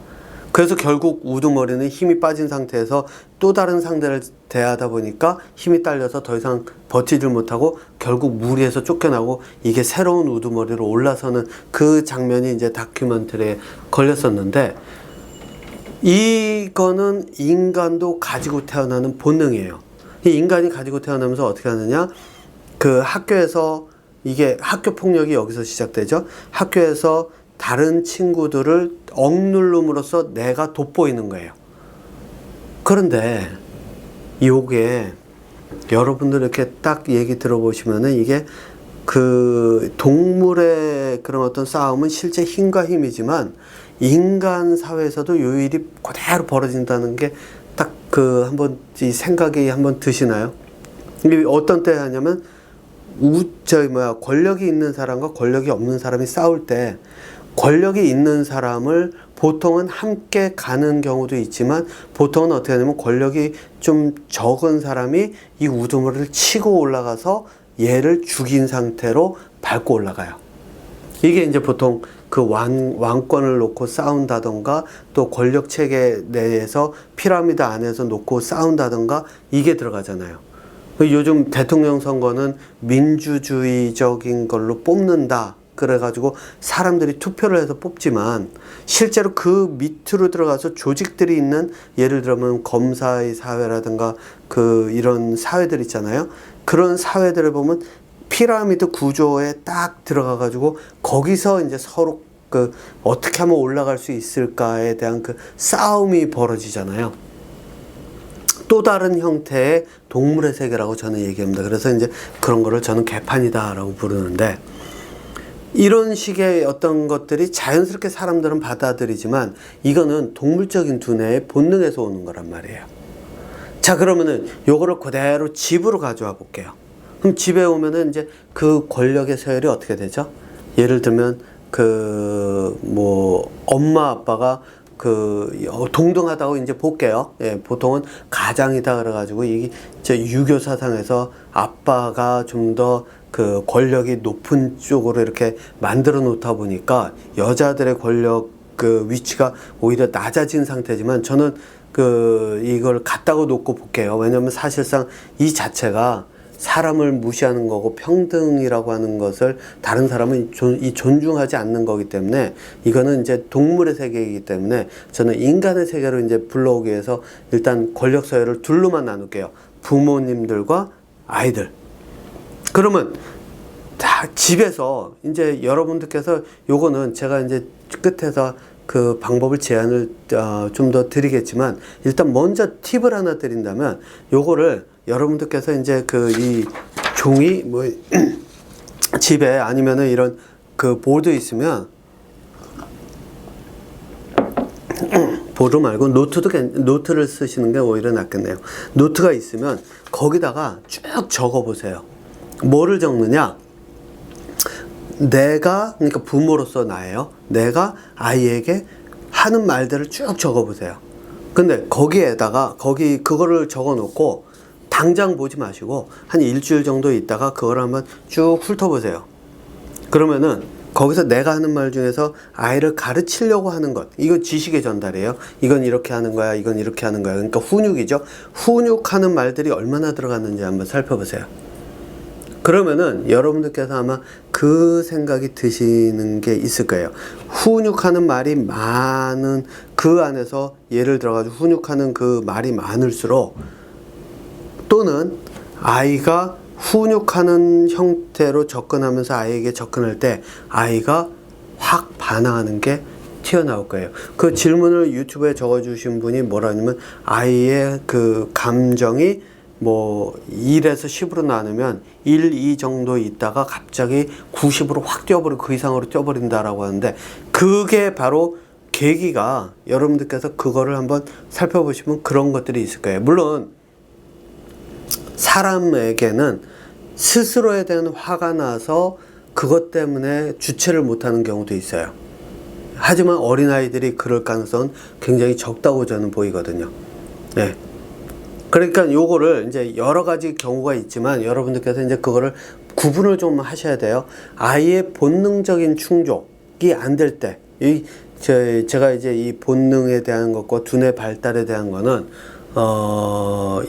그래서 결국 우두머리는 힘이 빠진 상태에서 또 다른 상대를 대하다 보니까 힘이 딸려서 더 이상 버티질 못하고 결국 무리해서 쫓겨나고 이게 새로운 우두머리로 올라서는 그 장면이 이제 다큐멘터리에 걸렸었는데 이거는 인간도 가지고 태어나는 본능이에요. 이 인간이 가지고 태어나면서 어떻게 하느냐? 학교에서 이게 학교 폭력이 여기서 시작되죠. 학교에서 다른 친구들을 억누름으로써 내가 돋보이는 거예요. 그런데 요게 여러분들 이렇게 딱 얘기 들어보시면은 이게 동물의 그런 어떤 싸움은 실제 힘과 힘이지만 인간 사회에서도 요 일이 그대로 벌어진다는 게 딱 한번 이 생각이 한번 드시나요? 이게 어떤 때 하냐면 권력이 있는 사람과 권력이 없는 사람이 싸울 때 권력이 있는 사람을 보통은 함께 가는 경우도 있지만 보통은 어떻게 하냐면 권력이 좀 적은 사람이 이 우두머리를 치고 올라가서 얘를 죽인 상태로 밟고 올라가요. 이게 이제 보통 왕권을 놓고 싸운다던가 또 권력 체계 내에서 피라미드 안에서 놓고 싸운다던가 이게 들어가잖아요. 요즘 대통령 선거는 민주주의적인 걸로 뽑는다. 그래가지고 사람들이 투표를 해서 뽑지만 실제로 그 밑으로 들어가서 조직들이 있는, 예를 들면 검사의 사회라든가 그 이런 사회들 있잖아요. 그런 사회들을 보면 피라미드 구조에 딱 들어가가지고 거기서 이제 서로 그 어떻게 하면 올라갈 수 있을까에 대한 그 싸움이 벌어지잖아요. 또 다른 형태의 동물의 세계라고 저는 얘기합니다. 그래서 이제 그런 거를 저는 개판이다라고 부르는데, 이런 식의 어떤 것들이 자연스럽게 사람들은 받아들이지만 이거는 동물적인 두뇌의 본능에서 오는 거란 말이에요. 자, 그러면은 요거를 그대로 집으로 가져와 볼게요. 그럼 집에 오면은 이제 그 권력의 서열이 어떻게 되죠? 예를 들면 엄마 아빠가 동등하다고 이제 볼게요. 예, 보통은 가장이다 그래가지고 이게 유교 사상에서 아빠가 좀 더 그 권력이 높은 쪽으로 이렇게 만들어 놓다 보니까 여자들의 권력 그 위치가 오히려 낮아진 상태지만, 저는 이걸 갖다가 놓고 볼게요. 왜냐면 사실상 이 자체가 사람을 무시하는 거고 평등이라고 하는 것을 다른 사람은 존중하지 않는 거기 때문에, 이거는 이제 동물의 세계이기 때문에 저는 인간의 세계로 이제 불러오기 위해서 일단 권력 서열을 둘로만 나눌게요. 부모님들과 아이들. 그러면 다 집에서 이제 여러분들께서 요거는 제가 이제 끝에서 그 방법을 제안을 좀 더 드리겠지만, 일단 먼저 팁을 하나 드린다면 요거를 여러분들께서 이제 이 종이 집에 아니면은 이런 그 보드 있으면, 보드 말고 노트를 쓰시는 게 오히려 낫겠네요. 노트가 있으면 거기다가 쭉 적어 보세요. 뭐를 적느냐? 그러니까 부모로서 나예요. 내가 아이에게 하는 말들을 쭉 적어 보세요. 근데 거기에다가 그거를 적어 놓고 당장 보지 마시고 한 일주일 정도 있다가 그걸 한번 쭉 훑어보세요. 그러면은 거기서 내가 하는 말 중에서 아이를 가르치려고 하는 것, 이건 지식의 전달이에요. 이건 이렇게 하는 거야, 이건 이렇게 하는 거야. 그러니까 훈육이죠. 훈육하는 말들이 얼마나 들어갔는지 한번 살펴보세요. 그러면은 여러분들께서 아마 그 생각이 드시는 게 있을 거예요. 훈육하는 말이 많은 그 안에서, 예를 들어가지고 훈육하는 그 말이 많을수록, 또는 아이가 훈육하는 형태로 접근하면서 아이에게 접근할 때 아이가 확 반응하는 게 튀어나올 거예요. 그 질문을 유튜브에 적어주신 분이 뭐라냐면, 아이의 그 감정이 1에서 10으로 나누면 1, 2 정도 있다가 갑자기 90으로 확 뛰어버리고 그 이상으로 뛰어버린다라고 하는데, 그게 바로 계기가, 여러분들께서 그거를 한번 살펴보시면 그런 것들이 있을 거예요. 물론 사람에게는 스스로에 대한 화가 나서 그것 때문에 주체를 못하는 경우도 있어요. 하지만 어린아이들이 그럴 가능성은 굉장히 적다고 저는 보이거든요. 네. 그러니까 요거를 이제 여러 가지 경우가 있지만 여러분들께서 이제 그거를 구분을 좀 하셔야 돼요. 아이의 본능적인 충족이 안 될 때, 제가 이제 이 본능에 대한 것과 두뇌 발달에 대한 거는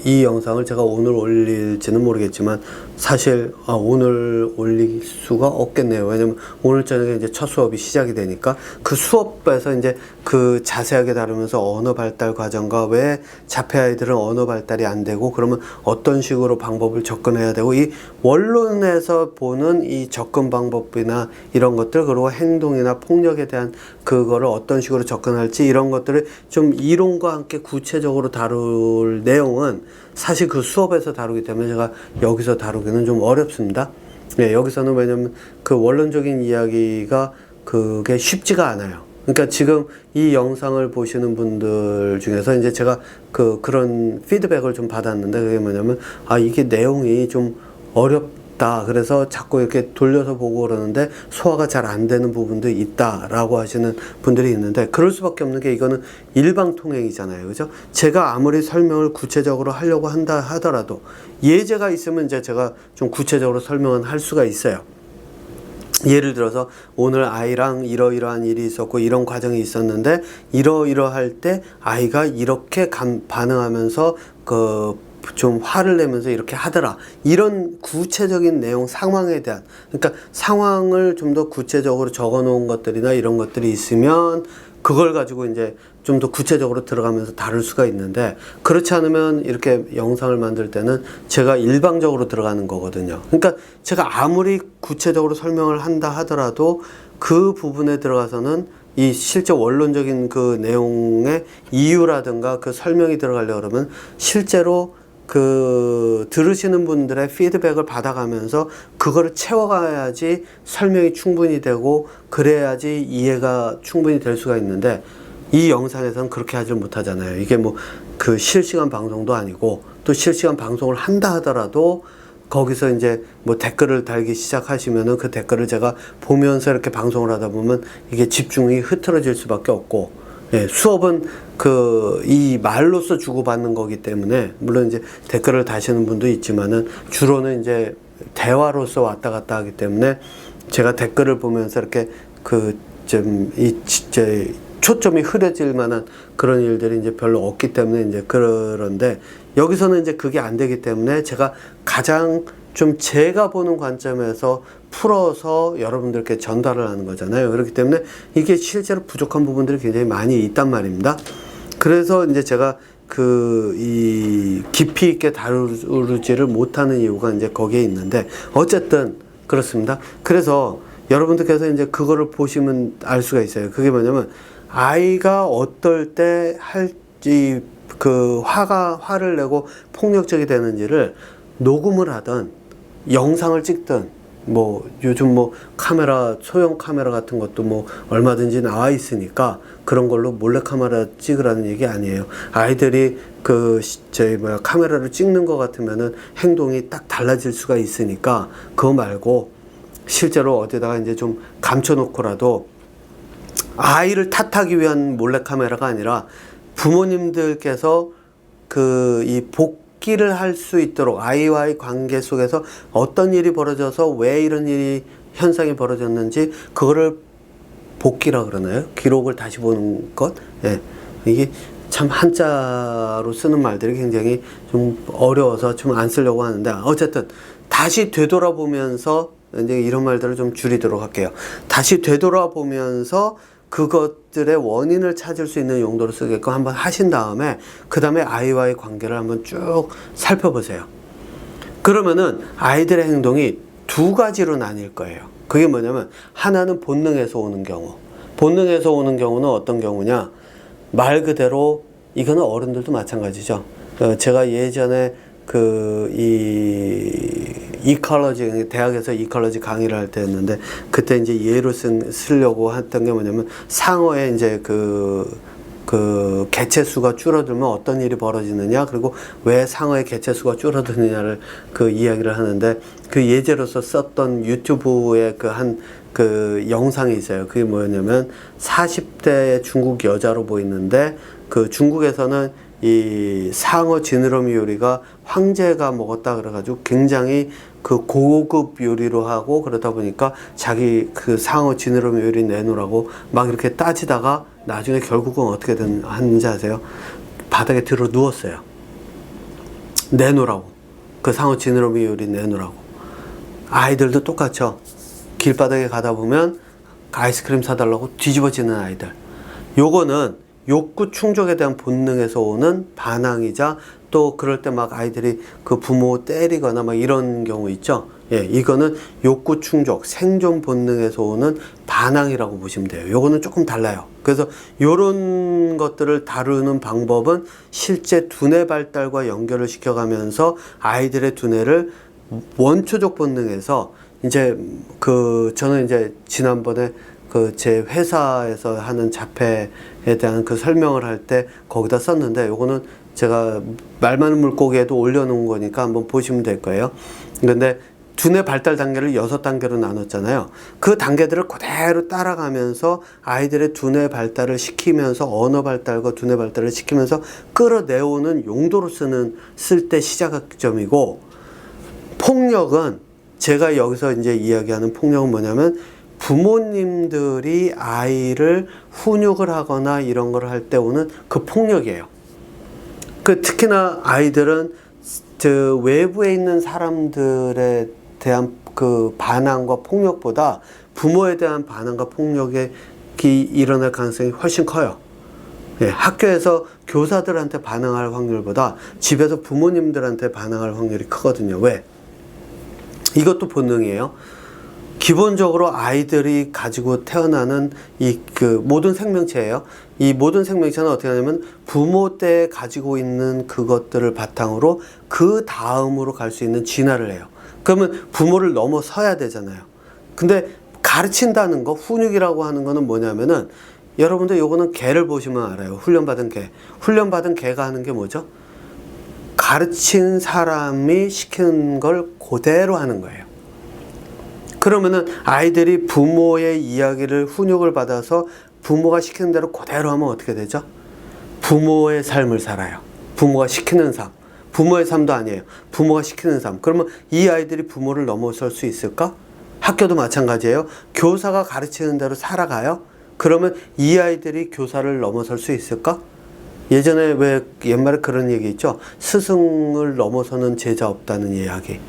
이 영상을 제가 오늘 올릴지는 모르겠지만 사실 오늘 올릴 수가 없겠네요. 왜냐면 오늘 저녁에 이제 첫 수업이 시작이 되니까 그 수업에서 이제 그 자세하게 다루면서 언어 발달 과정과 왜 자폐 아이들은 언어 발달이 안 되고 그러면 어떤 식으로 방법을 접근해야 되고, 이 원론에서 보는 이 접근 방법이나 이런 것들, 그리고 행동이나 폭력에 대한 그거를 어떤 식으로 접근할지, 이런 것들을 좀 이론과 함께 구체적으로 다룰 내용은 사실 그 수업에서 다루기 때문에 제가 여기서 다루기는 좀 어렵습니다. 네, 여기서는 왜냐면 그 원론적인 이야기가 그게 쉽지가 않아요. 그러니까 지금 이 영상을 보시는 분들 중에서 이제 제가 그런 피드백을 좀 받았는데, 그게 뭐냐면, 이게 내용이 좀 어렵다. 그래서 자꾸 이렇게 돌려서 보고 그러는데 소화가 잘 안 되는 부분도 있다라고 하시는 분들이 있는데, 그럴 수밖에 없는 게 이거는 일방통행이잖아요. 그죠? 제가 아무리 설명을 구체적으로 하려고 한다 하더라도 예제가 있으면 이제 제가 좀 구체적으로 설명은 할 수가 있어요. 예를 들어서 오늘 아이랑 이러이러한 일이 있었고 이런 과정이 있었는데 이러이러할 때 아이가 이렇게 반응하면서 좀 화를 내면서 이렇게 하더라. 이런 구체적인 내용, 상황에 대한, 그러니까 상황을 좀 더 구체적으로 적어 놓은 것들이나 이런 것들이 있으면 그걸 가지고 이제 좀 더 구체적으로 들어가면서 다룰 수가 있는데, 그렇지 않으면 이렇게 영상을 만들 때는 제가 일방적으로 들어가는 거거든요. 그러니까 제가 아무리 구체적으로 설명을 한다 하더라도 그 부분에 들어가서는 이 실제 원론적인 그 내용의 이유라든가 그 설명이 들어가려고 그러면 실제로 그 들으시는 분들의 피드백을 받아가면서 그거를 채워가야지 설명이 충분히 되고 그래야지 이해가 충분히 될 수가 있는데, 이 영상에서는 그렇게 하지 못하잖아요. 이게 뭐 그 실시간 방송도 아니고, 또 실시간 방송을 한다 하더라도 거기서 이제 뭐 댓글을 달기 시작하시면은 그 댓글을 제가 보면서 이렇게 방송을 하다 보면 이게 집중이 흐트러질 수밖에 없고, 예, 수업은 그 이 말로써 주고받는 거기 때문에 물론 이제 댓글을 다시는 분도 있지만은 주로는 이제 대화로서 왔다 갔다 하기 때문에 제가 댓글을 보면서 이렇게 그 좀 이 진짜 초점이 흐려질 만한 그런 일들이 이제 별로 없기 때문에 이제 그런데, 여기서는 이제 그게 안 되기 때문에 제가 가장 좀 제가 보는 관점에서 풀어서 여러분들께 전달을 하는 거잖아요. 그렇기 때문에 이게 실제로 부족한 부분들이 굉장히 많이 있단 말입니다. 그래서 이제 제가 이 깊이 있게 다루지를 못하는 이유가 이제 거기에 있는데, 어쨌든 그렇습니다. 그래서 여러분들께서 이제 그거를 보시면 알 수가 있어요. 그게 뭐냐면, 아이가 어떨 때 할지 그 화를 내고 폭력적이 되는지를 녹음을 하든 영상을 찍든, 뭐 요즘 뭐 카메라, 소형 카메라 같은 것도 뭐 얼마든지 나와 있으니까 그런 걸로 몰래 카메라 찍으라는 얘기 아니에요. 아이들이 카메라를 찍는 것 같으면은 행동이 딱 달라질 수가 있으니까 그거 말고 실제로 어디다가 이제 좀 감춰놓고라도, 아이를 탓하기 위한 몰래카메라가 아니라 부모님들께서 이 복기를 할 수 있도록 아이와의 관계 속에서 어떤 일이 벌어져서 왜 이런 현상이 벌어졌는지 그거를 복기라 그러나요? 기록을 다시 보는 것? 예. 이게 참 한자로 쓰는 말들이 굉장히 좀 어려워서 좀 안 쓰려고 하는데, 어쨌든 다시 되돌아보면서 이제 이런 말들을 좀 줄이도록 할게요. 다시 되돌아보면서 그것들의 원인을 찾을 수 있는 용도로 쓰게끔 한번 하신 다음에 그 다음에 아이와의 관계를 한번 쭉 살펴보세요. 그러면은 아이들의 행동이 두 가지로 나뉠 거예요. 그게 뭐냐면, 하나는 본능에서 오는 경우. 본능에서 오는 경우는 어떤 경우냐, 말 그대로 이거는 어른들도 마찬가지죠. 제가 예전에 이컬러지, 대학에서 이컬러지 강의를 할 때 했는데, 그때 이제 예로 쓰려고 했던 게 뭐냐면, 상어에 이제 개체 수가 줄어들면 어떤 일이 벌어지느냐, 그리고 왜 상어의 개체 수가 줄어드느냐를 이야기를 하는데, 그 예제로서 썼던 유튜브의 영상이 있어요. 그게 뭐냐면 40대 중국 여자로 보이는데, 중국에서는 이 상어 지느러미 요리가 황제가 먹었다 그래가지고 굉장히 고급 요리로 하고, 그러다 보니까 자기 상어 지느러미 요리 내놓으라고 막 이렇게 따지다가 나중에 결국은 어떻게 하는지 아세요? 바닥에 들어 누웠어요. 내놓으라고. 상어 지느러미 요리 내놓으라고. 아이들도 똑같죠. 길바닥에 가다 보면 아이스크림 사달라고 뒤집어지는 아이들. 요거는 욕구 충족에 대한 본능에서 오는 반항이자, 또 그럴 때 막 아이들이 부모 때리거나 막 이런 경우 있죠. 예, 이거는 욕구 충족, 생존 본능에서 오는 반항이라고 보시면 돼요. 요거는 조금 달라요. 그래서 요런 것들을 다루는 방법은 실제 두뇌 발달과 연결을 시켜가면서 아이들의 두뇌를 원초적 본능에서 이제 저는 이제 지난번에 제 회사에서 하는 자폐에 대한 설명을 할 때 거기다 썼는데, 요거는 제가 말 많은 물고기에도 올려놓은 거니까 한번 보시면 될 거예요. 근데 두뇌 발달 단계를 6단계로 나눴잖아요. 그 단계들을 그대로 따라가면서 아이들의 두뇌 발달을 시키면서, 언어 발달과 두뇌 발달을 시키면서 끌어내오는 용도로 쓸 때 시작점이고, 폭력은 제가 여기서 이제 이야기하는 폭력은 뭐냐면, 부모님들이 아이를 훈육을 하거나 이런 걸 할 때 오는 그 폭력이에요. 특히나 아이들은 외부에 있는 사람들에 대한 그 반항과 폭력보다 부모에 대한 반항과 폭력이 일어날 가능성이 훨씬 커요. 예, 학교에서 교사들한테 반항할 확률보다 집에서 부모님들한테 반항할 확률이 크거든요. 왜? 이것도 본능이에요. 기본적으로 아이들이 가지고 태어나는 모든 생명체예요. 이 모든 생명체는 어떻게 하냐면 부모 때 가지고 있는 그것들을 바탕으로 그 다음으로 갈 수 있는 진화를 해요. 그러면 부모를 넘어서야 되잖아요. 근데 가르친다는 거, 훈육이라고 하는 거는 뭐냐면은 여러분들 요거는 개를 보시면 알아요. 훈련받은 개. 훈련받은 개가 하는 게 뭐죠? 가르친 사람이 시키는 걸 그대로 하는 거예요. 그러면은 아이들이 부모의 이야기를 훈육을 받아서 부모가 시키는 대로 그대로 하면 어떻게 되죠? 부모의 삶을 살아요. 부모가 시키는 삶. 부모의 삶도 아니에요. 부모가 시키는 삶. 그러면 이 아이들이 부모를 넘어설 수 있을까? 학교도 마찬가지예요. 교사가 가르치는 대로 살아가요? 그러면 이 아이들이 교사를 넘어설 수 있을까? 예전에 왜 옛말에 그런 얘기 있죠? 스승을 넘어서는 제자 없다는 이야기.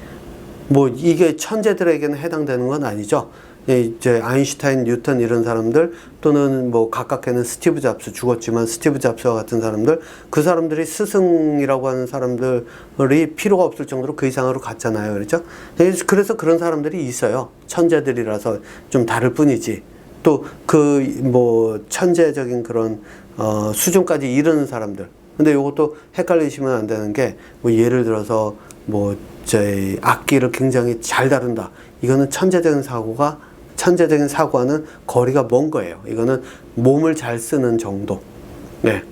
뭐 이게 천재들에게는 해당되는 건 아니죠. 이제 아인슈타인, 뉴턴 이런 사람들 또는 뭐 가깝게는 스티브 잡스, 죽었지만 스티브 잡스와 같은 사람들, 그 사람들이 스승이라고 하는 사람들이 필요가 없을 정도로 그 이상으로 갔잖아요. 그렇죠? 그래서 그런 사람들이 있어요. 천재들이라서 좀 다를 뿐이지. 또 천재적인 그런 수준까지 이르는 사람들. 근데 이것도 헷갈리시면 안 되는 게 뭐 예를 들어서 악기를 굉장히 잘 다룬다. 이거는 천재적인 사고와는 거리가 먼 거예요. 이거는 몸을 잘 쓰는 정도. 네.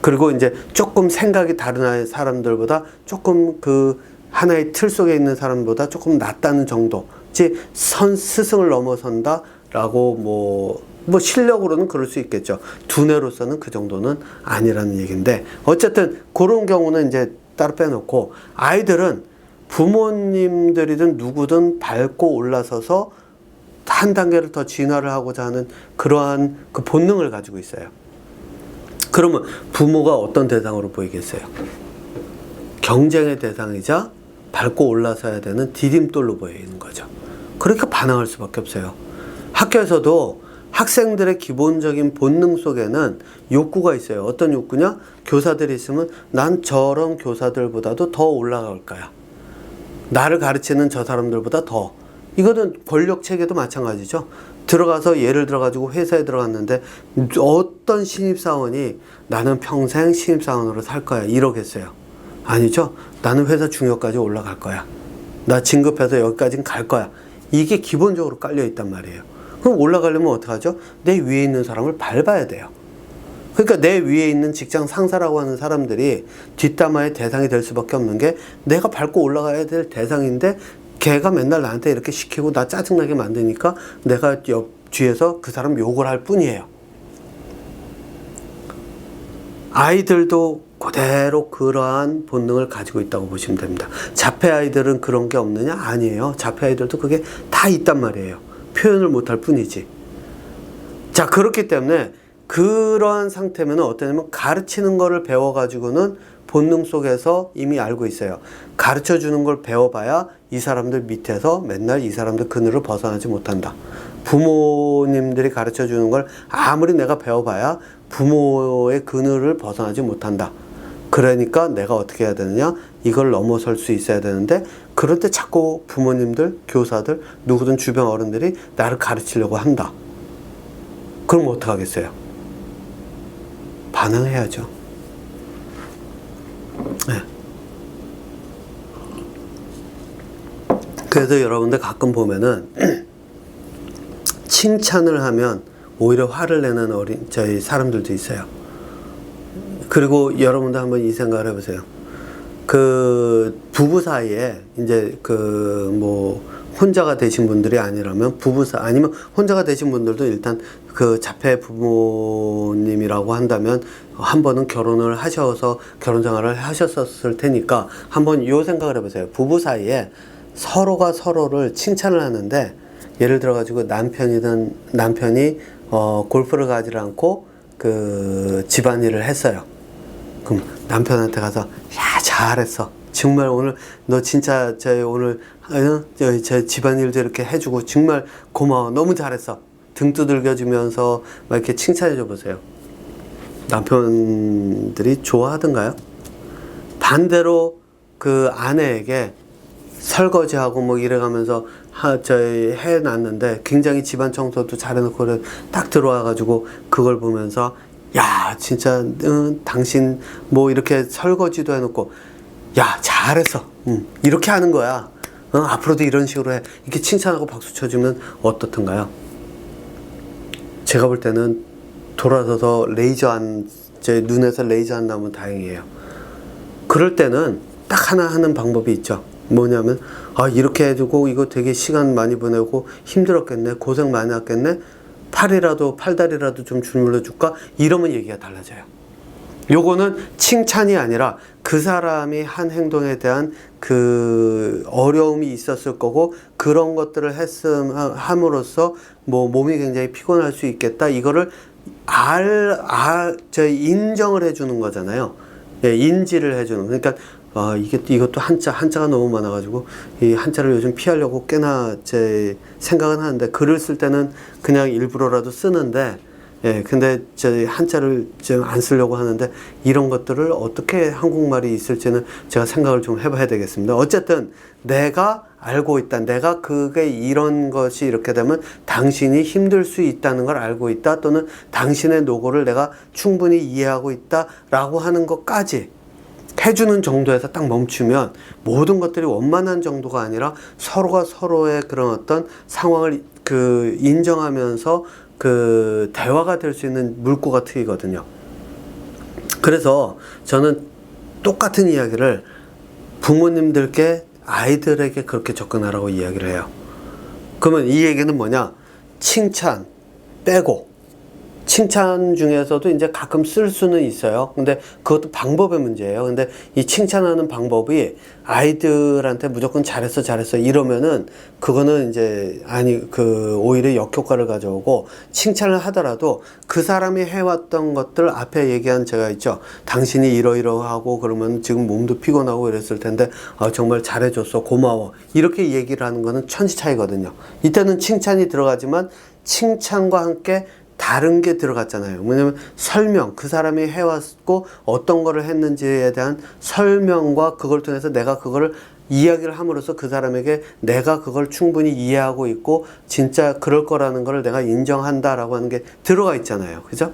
그리고 이제 조금 생각이 다른 사람들보다 조금 그 하나의 틀 속에 있는 사람보다 조금 낫다는 정도. 즉, 스승을 넘어선다라고 뭐 실력으로는 그럴 수 있겠죠. 두뇌로서는 그 정도는 아니라는 얘기인데, 어쨌든 그런 경우는 이제 따로 빼놓고, 아이들은 부모님들이든 누구든 밟고 올라서서 한 단계를 더 진화를 하고자 하는 그러한 그 본능을 가지고 있어요. 그러면 부모가 어떤 대상으로 보이겠어요? 경쟁의 대상이자 밟고 올라서야 되는 디딤돌로 보이는 거죠. 그러니까 반항할 수밖에 없어요. 학교에서도 학생들의 기본적인 본능 속에는 욕구가 있어요. 어떤 욕구냐? 교사들이 있으면 난 저런 교사들보다도 더 올라갈 거야. 나를 가르치는 저 사람들보다 더. 이거는 권력 체계도 마찬가지죠. 들어가서 예를 들어가지고 회사에 들어갔는데 어떤 신입사원이 나는 평생 신입사원으로 살 거야 이러겠어요? 아니죠. 나는 회사 중요까지 올라갈 거야. 나 진급해서 여기까지는 갈 거야. 이게 기본적으로 깔려 있단 말이에요. 그럼 올라가려면 어떡하죠? 내 위에 있는 사람을 밟아야 돼요. 그러니까 내 위에 있는 직장 상사라고 하는 사람들이 뒷담화의 대상이 될 수밖에 없는 게, 내가 밟고 올라가야 될 대상인데 걔가 맨날 나한테 이렇게 시키고 나 짜증나게 만드니까 내가 옆 뒤에서 그 사람 욕을 할 뿐이에요. 아이들도 그대로 그러한 본능을 가지고 있다고 보시면 됩니다. 자폐 아이들은 그런 게 없느냐? 아니에요. 자폐 아이들도 그게 다 있단 말이에요. 표현을 못할 뿐이지. 자, 그렇기 때문에 그러한 상태면 어떠냐면, 가르치는 거를 배워가지고는 본능 속에서 이미 알고 있어요. 가르쳐 주는 걸 배워봐야 이 사람들 밑에서 맨날 이 사람들 그늘을 벗어나지 못한다. 부모님들이 가르쳐 주는 걸 아무리 내가 배워봐야 부모의 그늘을 벗어나지 못한다. 그러니까 내가 어떻게 해야 되느냐? 이걸 넘어설 수 있어야 되는데, 그럴 때 자꾸 부모님들, 교사들, 누구든 주변 어른들이 나를 가르치려고 한다. 그럼 어떡하겠어요? 반항해야죠. 네. 그래서 여러분들 가끔 보면은 칭찬을 하면 오히려 화를 내는 저희 사람들도 있어요. 그리고 여러분도 한번 이 생각을 해보세요. 그 부부 사이에 이제 혼자가 되신 분들이 아니라면 아니면 혼자가 되신 분들도 일단 그 자폐 부모님이라고 한다면 한 번은 결혼을 하셔서 결혼 생활을 하셨었을 테니까 한번 요 생각을 해보세요. 부부 사이에 서로가 서로를 칭찬을 하는데, 예를 들어 가지고 남편이 골프를 가지 않고 그 집안일을 했어요. 그럼 남편한테 가서 야, 잘했어. 정말 오늘 너 진짜 오늘 저 집안일도 이렇게 해주고 정말 고마워. 너무 잘했어. 등 두들겨주면서 막 이렇게 칭찬해줘 보세요. 남편들이 좋아하던가요? 반대로 그 아내에게 설거지하고 뭐 이래가면서 해놨는데 굉장히 집안 청소도 잘해놓고 딱 들어와가지고 그걸 보면서 야 진짜 당신 뭐 이렇게 설거지도 해놓고 야 잘했어 이렇게 하는 거야 앞으로도 이런 식으로 해 이렇게 칭찬하고 박수 쳐주면 어떻던가요? 제가 볼 때는 돌아서서 제 눈에서 레이저 안 나오면 다행이에요. 그럴 때는 딱 하나 하는 방법이 있죠. 뭐냐면 이렇게 해주고 이거 되게 시간 많이 보내고 힘들었겠네 고생 많이 했겠네 팔다리라도 좀 주물러 줄까 이러면 얘기가 달라져요. 요거는 칭찬이 아니라 그 사람이 한 행동에 대한 그 어려움이 있었을 거고 그런 것들을 함으로써 뭐 몸이 굉장히 피곤할 수 있겠다 이거를 인정을 해주는 거잖아요. 예, 인지를 해주는 그러니까 이것도 한자가 너무 많아가지고 이 한자를 요즘 피하려고 꽤나 제 생각은 하는데 글을 쓸 때는 그냥 일부러라도 쓰는데 예, 근데 한자를 좀 안 쓰려고 하는데 이런 것들을 어떻게 한국말이 있을지는 제가 생각을 좀 해봐야 되겠습니다. 어쨌든 내가 알고 있다. 내가 그게 이런 것이 이렇게 되면 당신이 힘들 수 있다는 걸 알고 있다. 또는 당신의 노고를 내가 충분히 이해하고 있다. 라고 하는 것까지 해주는 정도에서 딱 멈추면 모든 것들이 원만한 정도가 아니라 서로가 서로의 그런 어떤 상황을 인정하면서 대화가 될 수 있는 물꼬가 트이거든요. 그래서 저는 똑같은 이야기를 부모님들께 아이들에게 그렇게 접근하라고 이야기를 해요. 그러면 이 얘기는 뭐냐? 칭찬 빼고 칭찬 중에서도 이제 가끔 쓸 수는 있어요. 근데 그것도 방법의 문제예요. 근데 이 칭찬하는 방법이 아이들한테 무조건 잘했어 이러면은 그거는 이제 오히려 역효과를 가져오고 칭찬을 하더라도 그 사람이 해왔던 것들 앞에 얘기한 제가 있죠. 당신이 이러이러하고 그러면 지금 몸도 피곤하고 이랬을 텐데 정말 잘해줬어 고마워 이렇게 얘기를 하는 거는 천지 차이거든요. 이때는 칭찬이 들어가지만 칭찬과 함께 다른 게 들어갔잖아요. 뭐냐면 설명, 그 사람이 해왔고 어떤 거를 했는지에 대한 설명과 그걸 통해서 내가 그거를 이야기를 함으로써 그 사람에게 내가 그걸 충분히 이해하고 있고 진짜 그럴 거라는 걸 내가 인정한다라고 하는 게 들어가 있잖아요. 그죠?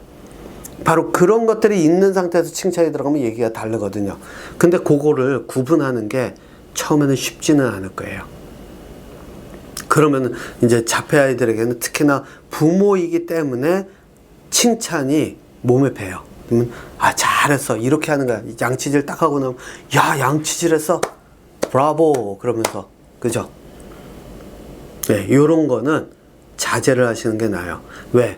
바로 그런 것들이 있는 상태에서 칭찬이 들어가면 얘기가 다르거든요. 근데 그거를 구분하는 게 처음에는 쉽지는 않을 거예요. 그러면 이제 자폐 아이들에게는 특히나 부모이기 때문에 칭찬이 몸에 배요. 그러면 잘했어 이렇게 하는 거야. 양치질 딱 하고 나면 야 양치질 했어 브라보 그러면서 그죠? 네, 요런 거는 자제를 하시는 게 나아요. 왜?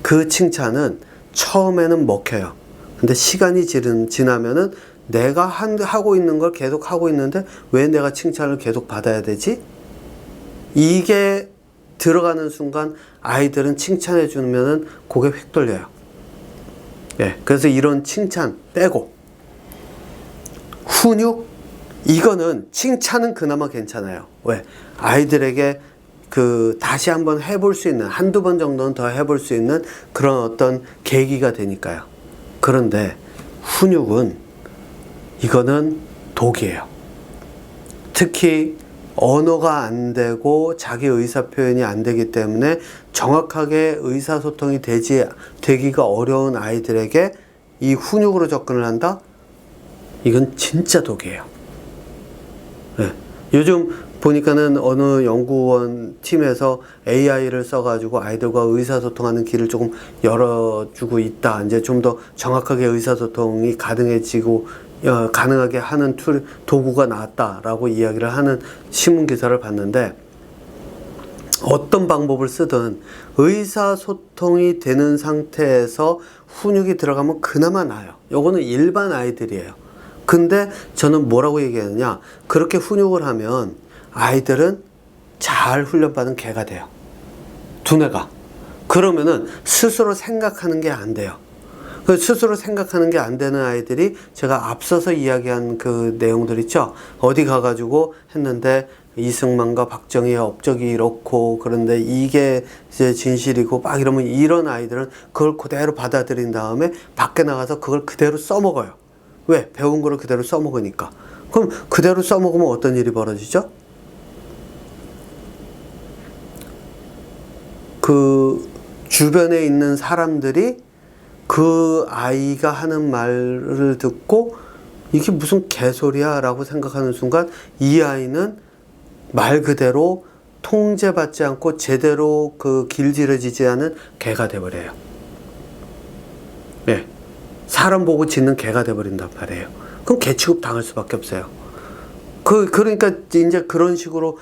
그 칭찬은 처음에는 먹혀요. 근데 시간이 지나면은 내가 하고 있는 걸 계속 하고 있는데 왜 내가 칭찬을 계속 받아야 되지? 이게 들어가는 순간 아이들은 칭찬해 주면은 고개 휙 돌려요. 예, 그래서 이런 칭찬 빼고 훈육 이거는 칭찬은 그나마 괜찮아요. 왜? 아이들에게 다시 한번 해볼 수 있는 한두 번 정도는 더 해볼 수 있는 그런 어떤 계기가 되니까요. 그런데 훈육은 이거는 독이에요. 특히 언어가 안 되고 자기 의사 표현이 안 되기 때문에 정확하게 의사소통이 되기가 어려운 아이들에게 이 훈육으로 접근을 한다? 이건 진짜 독이에요. 네. 요즘 보니까는 어느 연구원 팀에서 AI를 써가지고 아이들과 의사소통하는 길을 조금 열어주고 있다. 이제 좀 더 정확하게 의사소통이 가능하게 하는 도구가 나왔다라고 이야기를 하는 신문 기사를 봤는데 어떤 방법을 쓰든 의사소통이 되는 상태에서 훈육이 들어가면 그나마 나아요. 요거는 일반 아이들이에요. 근데 저는 뭐라고 얘기하느냐, 그렇게 훈육을 하면 아이들은 잘 훈련받은 개가 돼요. 두뇌가. 그러면은 스스로 생각하는 게 안 돼요. 그 스스로 생각하는 게 안 되는 아이들이 제가 앞서서 이야기한 그 내용들 있죠. 어디 가가지고 했는데 이승만과 박정희의 업적이 이렇고 그런데 이게 이제 진실이고 막 이러면 이런 아이들은 그걸 그대로 받아들인 다음에 밖에 나가서 그걸 그대로 써먹어요. 왜? 배운 거를 그대로 써먹으니까. 그럼 그대로 써먹으면 어떤 일이 벌어지죠? 그 주변에 있는 사람들이 그 아이가 하는 말을 듣고 이게 무슨 개소리야 라고 생각하는 순간 이 아이는 말 그대로 통제받지 않고 제대로 그 길들여지지 않은 개가 돼버려요. 네. 사람 보고 짖는 개가 돼버린단 말이에요. 그럼 개 취급 당할 수밖에 없어요. 그러니까 이제 그런 식으로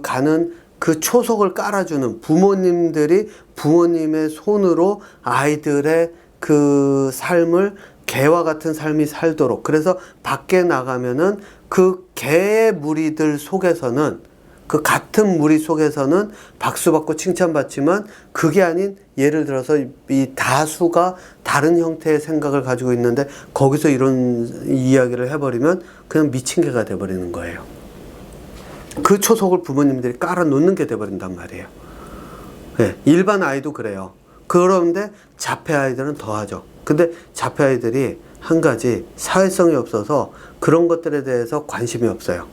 가는 그 초석을 깔아주는 부모님들이 부모님의 손으로 아이들의 그 삶을 개와 같은 삶이 살도록, 그래서 밖에 나가면은 그 개의 무리들 속에서는, 그 같은 무리 속에서는 박수받고 칭찬받지만 그게 아닌, 예를 들어서 이 다수가 다른 형태의 생각을 가지고 있는데 거기서 이런 이야기를 해버리면 그냥 미친 개가 돼버리는 거예요. 그 초석을 부모님들이 깔아놓는 게 돼버린단 말이에요. 네, 일반 아이도 그래요. 그런데 자폐 아이들은 더하죠. 근데 자폐 아이들이 한 가지 사회성이 없어서 그런 것들에 대해서 관심이 없어요.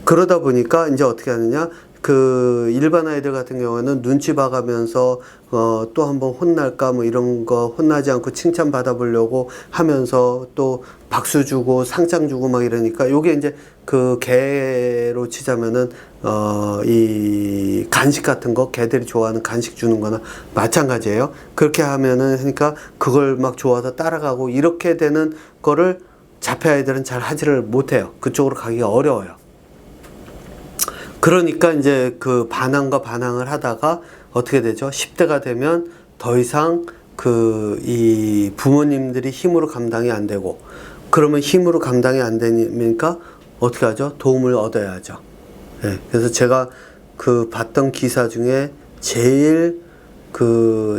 그러다 보니까 이제 어떻게 하느냐, 그 일반 아이들 같은 경우에는 눈치 봐가면서 또 한번 혼날까 뭐 이런 거, 혼나지 않고 칭찬 받아보려고 하면서 또 박수 주고 상장 주고 막 이러니까, 요게 이제 그 개로 치자면은 이 간식 같은 거, 개들이 좋아하는 간식 주는 거나 마찬가지예요. 그렇게 하면은, 그러니까 그걸 막 좋아서 따라가고 이렇게 되는 거를 자폐 아이들은 잘 하지를 못해요. 그쪽으로 가기가 어려워요. 그러니까 이제 그 반항과 반항을 하다가 어떻게 되죠? 10대가 되면 더 이상 이 부모님들이 힘으로 감당이 안 되고, 그러면 힘으로 감당이 안 되니까 어떻게 하죠? 도움을 얻어야죠. 네, 그래서 제가 봤던 기사 중에 제일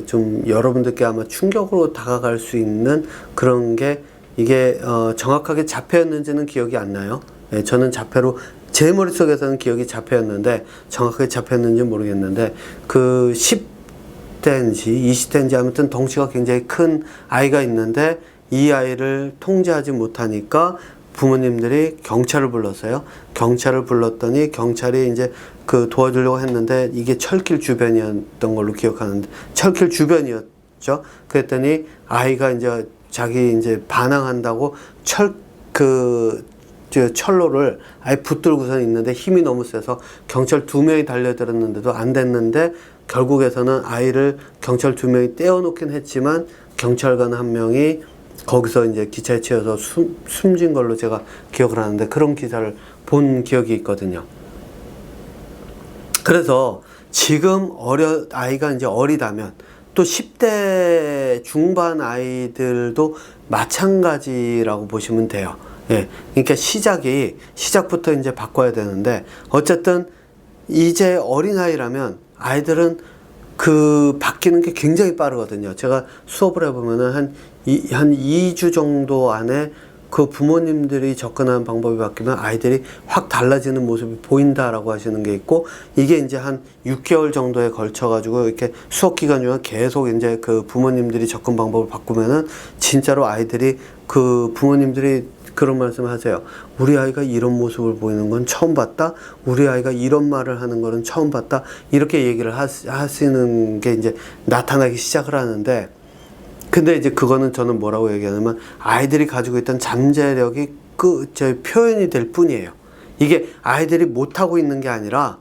좀 여러분들께 아마 충격으로 다가갈 수 있는 그런 게, 이게 정확하게 자폐였는지는 기억이 안 나요. 네, 저는 자폐로, 제 머릿속에서는 기억이 자폐였는데 정확하게 자폐였는지 모르겠는데, 10대인지 20대인지 아무튼 덩치가 굉장히 큰 아이가 있는데 이 아이를 통제하지 못하니까 부모님들이 경찰을 불렀어요. 경찰을 불렀더니 경찰이 이제 도와주려고 했는데 이게 철길 주변이었던 걸로 기억하는데, 철길 주변이었죠. 그랬더니 아이가 이제 자기 이제 반항한다고 철로를 아예 붙들고서 있는데 힘이 너무 세서 경찰 2명이 달려들었는데도 안 됐는데, 결국에서는 아이를 경찰 2명이 떼어놓긴 했지만 경찰관 1명이 거기서 이제 기차에 치여서 숨진 걸로 제가 기억을 하는데, 그런 기사를 본 기억이 있거든요. 그래서 지금 아이가 이제 어리다면, 또 10대 중반 아이들도 마찬가지라고 보시면 돼요. 예. 그러니까 시작부터 이제 바꿔야 되는데, 어쨌든 이제 어린아이라면 아이들은 바뀌는 게 굉장히 빠르거든요. 제가 수업을 해보면은 한 2주 정도 안에 그 부모님들이 접근하는 방법이 바뀌면 아이들이 확 달라지는 모습이 보인다라고 하시는 게 있고, 이게 이제 한 6개월 정도에 걸쳐가지고 이렇게 수업 기간 중에 계속 이제 그 부모님들이 접근 방법을 바꾸면은 진짜로 아이들이, 부모님들이 그런 말씀 하세요. 우리 아이가 이런 모습을 보이는 건 처음 봤다. 우리 아이가 이런 말을 하는 거는 처음 봤다. 이렇게 얘기를 하시는 게 이제 나타나기 시작을 하는데, 근데 이제 그거는 저는 뭐라고 얘기하냐면, 아이들이 가지고 있던 잠재력이 표현이 될 뿐이에요. 이게 아이들이 못하고 있는 게 아니라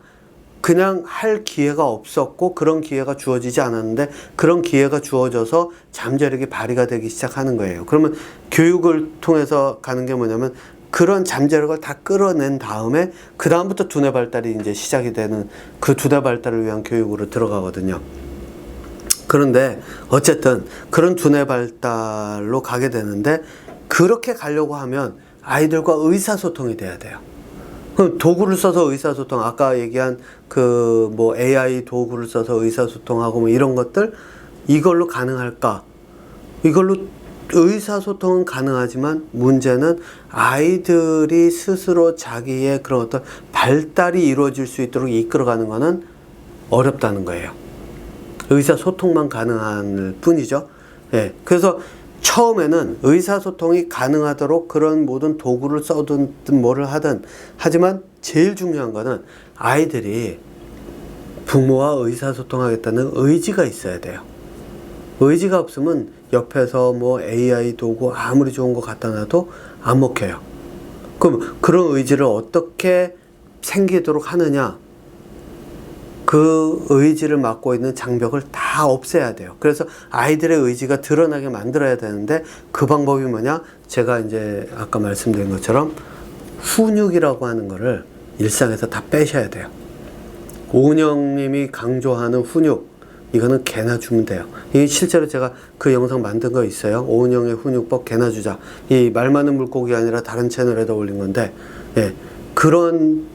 그냥 할 기회가 없었고 그런 기회가 주어지지 않았는데, 그런 기회가 주어져서 잠재력이 발휘가 되기 시작하는 거예요. 그러면 교육을 통해서 가는 게 뭐냐면, 그런 잠재력을 다 끌어낸 다음에 그 다음부터 두뇌 발달이 이제 시작이 되는, 그 두뇌 발달을 위한 교육으로 들어가거든요. 그런데 어쨌든 그런 두뇌 발달로 가게 되는데, 그렇게 가려고 하면 아이들과 의사소통이 돼야 돼요. 그럼 도구를 써서 의사소통, 아까 얘기한 AI 도구를 써서 의사소통하고 뭐 이런 것들, 이걸로 가능할까? 이걸로 의사소통은 가능하지만 문제는 아이들이 스스로 자기의 그런 어떤 발달이 이루어질 수 있도록 이끌어가는 것은 어렵다는 거예요. 의사소통만 가능할 뿐이죠. 예. 그래서 처음에는 의사소통이 가능하도록 그런 모든 도구를 써든 뭐를 하든, 하지만 제일 중요한 거는 아이들이 부모와 의사소통하겠다는 의지가 있어야 돼요. 의지가 없으면 옆에서 뭐 AI 도구 아무리 좋은 거 갖다 놔도 안 먹혀요. 그럼 그런 의지를 어떻게 생기도록 하느냐? 그 의지를 막고 있는 장벽을 다 없애야 돼요. 그래서 아이들의 의지가 드러나게 만들어야 되는데 그 방법이 뭐냐? 제가 이제 아까 말씀드린 것처럼 훈육이라고 하는 거를 일상에서 다 빼셔야 돼요. 오은영님이 강조하는 훈육, 이거는 개나 주면 돼요. 이 실제로 제가 그 영상 만든 거 있어요. 오은영의 훈육법 개나 주자. 이 말 많은 물고기 아니라 다른 채널에다 올린 건데, 예, 그런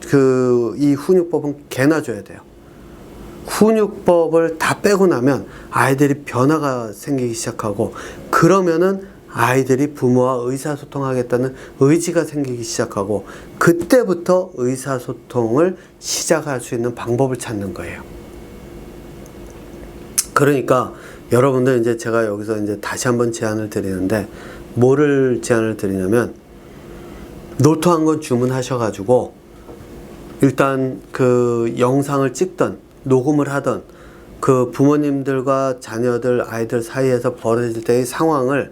이 훈육법은 개나 줘야 돼요. 훈육법을 다 빼고 나면 아이들이 변화가 생기기 시작하고, 그러면은 아이들이 부모와 의사소통하겠다는 의지가 생기기 시작하고, 그때부터 의사소통을 시작할 수 있는 방법을 찾는 거예요. 그러니까 여러분들 이제 제가 여기서 이제 다시 한번 제안을 드리는데, 뭐를 제안을 드리냐면, 노트 한 권 주문하셔가지고 일단 그 영상을 찍던 녹음을 하던 그 부모님들과 자녀들, 아이들 사이에서 벌어질 때의 상황을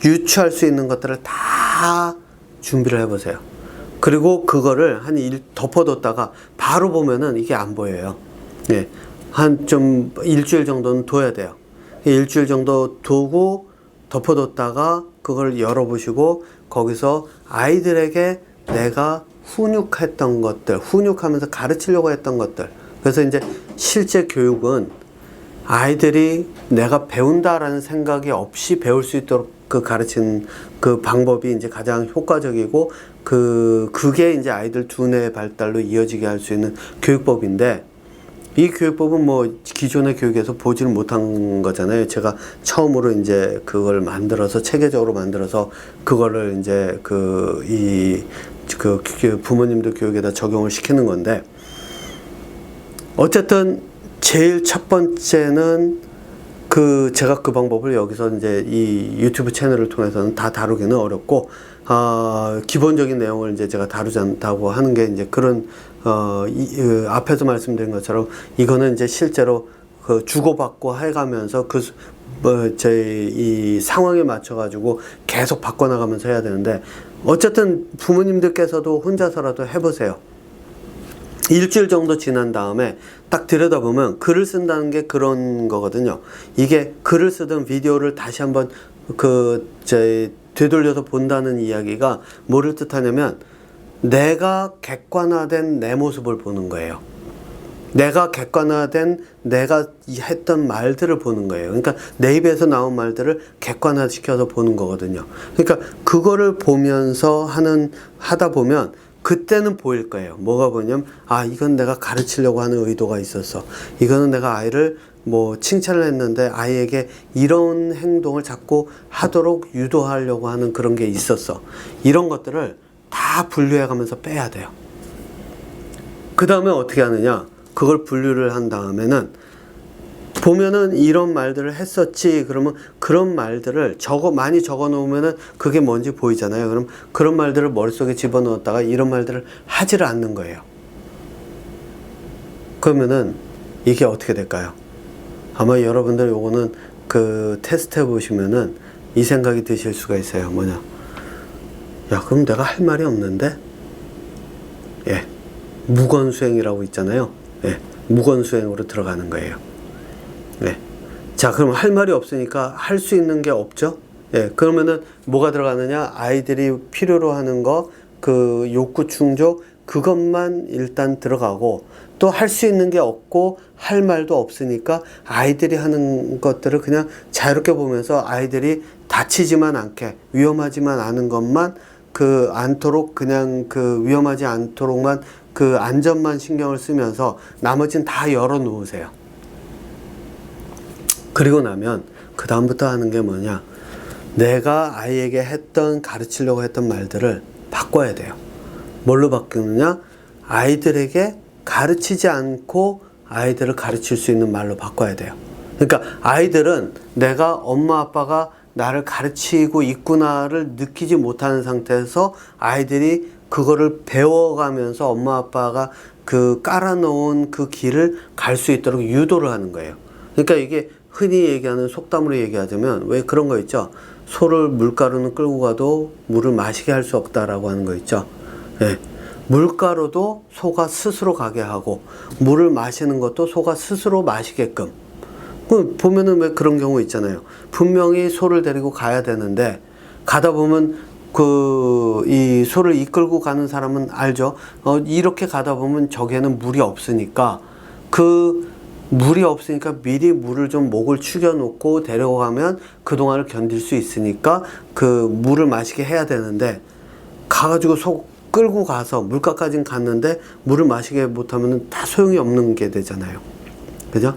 유추할 수 있는 것들을 다 준비를 해보세요. 그리고 그거를 덮어뒀다가 바로 보면은 이게 안 보여요. 예. 한 좀 일주일 정도는 둬야 돼요. 일주일 정도 두고 덮어뒀다가 그걸 열어보시고 거기서 아이들에게 내가 훈육했던 것들, 훈육하면서 가르치려고 했던 것들. 그래서 이제 실제 교육은 아이들이 내가 배운다라는 생각이 없이 배울 수 있도록 그 가르치는 그 방법이 이제 가장 효과적이고 그게 이제 아이들 두뇌 발달로 이어지게 할 수 있는 교육법인데, 이 교육법은 뭐 기존의 교육에서 보지를 못한 거잖아요. 제가 처음으로 이제 그걸 만들어서 체계적으로 만들어서 그거를 이제 부모님들 교육에다 적용을 시키는 건데, 어쨌든 제일 첫 번째는 제가 그 방법을 여기서 이제 이 유튜브 채널을 통해서는 다 다루기는 어렵고, 기본적인 내용을 이제 제가 다루지 않다고 하는 게 이제 그런, 앞에서 말씀드린 것처럼 이거는 이제 실제로 주고받고 해가면서 이 상황에 맞춰가지고 계속 바꿔나가면서 해야 되는데, 어쨌든 부모님들께서도 혼자서라도 해보세요. 일주일 정도 지난 다음에 딱 들여다보면 글을 쓴다는 게 그런 거거든요. 이게 글을 쓰든 비디오를 다시 한번 되돌려서 본다는 이야기가 뭐를 뜻하냐면, 내가 객관화된 내 모습을 보는 거예요. 내가 객관화된 내가 했던 말들을 보는 거예요. 그러니까 내 입에서 나온 말들을 객관화시켜서 보는 거거든요. 그러니까 그거를 보면서 하다 보면 그때는 보일 거예요. 뭐가 보냐면, 이건 내가 가르치려고 하는 의도가 있었어. 이거는 내가 아이를 뭐 칭찬을 했는데 아이에게 이런 행동을 자꾸 하도록 유도하려고 하는 그런 게 있었어. 이런 것들을 다 분류해 가면서 빼야 돼요. 그 다음에 어떻게 하느냐? 그걸 분류를 한 다음에는 보면은 이런 말들을 했었지. 그러면 그런 말들을 많이 적어 놓으면은 그게 뭔지 보이잖아요. 그럼 그런 말들을 머릿속에 집어넣었다가 이런 말들을 하지를 않는 거예요. 그러면은 이게 어떻게 될까요? 아마 여러분들 요거는 테스트 해 보시면은 이 생각이 드실 수가 있어요. 뭐냐? 야, 그럼 내가 할 말이 없는데? 예. 무건수행이라고 있잖아요. 예. 무건수행으로 들어가는 거예요. 네. 자, 그럼 할 말이 없으니까 할 수 있는 게 없죠? 예. 그러면은 뭐가 들어가느냐? 아이들이 필요로 하는 거, 욕구 충족, 그것만 일단 들어가고, 또 할 수 있는 게 없고, 할 말도 없으니까 아이들이 하는 것들을 그냥 자유롭게 보면서 아이들이 다치지만 않게, 위험하지만 않은 것만, 않도록 그냥 위험하지 않도록만 안전만 신경을 쓰면서 나머지는 다 열어 놓으세요. 그리고 나면 그 다음부터 하는 게 뭐냐, 내가 아이에게 가르치려고 했던 말들을 바꿔야 돼요. 뭘로 바꾸느냐, 아이들에게 가르치지 않고 아이들을 가르칠 수 있는 말로 바꿔야 돼요. 그러니까 아이들은 내가 엄마 아빠가 나를 가르치고 있구나를 느끼지 못하는 상태에서 아이들이 그거를 배워가면서 엄마 아빠가 그 깔아놓은 그 길을 갈 수 있도록 유도를 하는 거예요. 그러니까 이게 흔히 얘기하는, 속담으로 얘기하자면 왜 그런 거 있죠? 소를 물가로는 끌고 가도 물을 마시게 할 수 없다라고 하는 거 있죠. 예. 물가로도 소가 스스로 가게 하고 물을 마시는 것도 소가 스스로 마시게끔. 보면은 왜 그런 경우 있잖아요. 분명히 소를 데리고 가야 되는데 가다 보면 이 소를 이끌고 가는 사람은 알죠. 이렇게 가다 보면 저기에는 물이 없으니까 미리 물을 좀 목을 축여 놓고 데려가면 그동안을 견딜 수 있으니까 그 물을 마시게 해야 되는데, 가가지고 소 끌고 가서 물가까지는 갔는데 물을 마시게 못하면 다 소용이 없는 게 되잖아요. 그죠?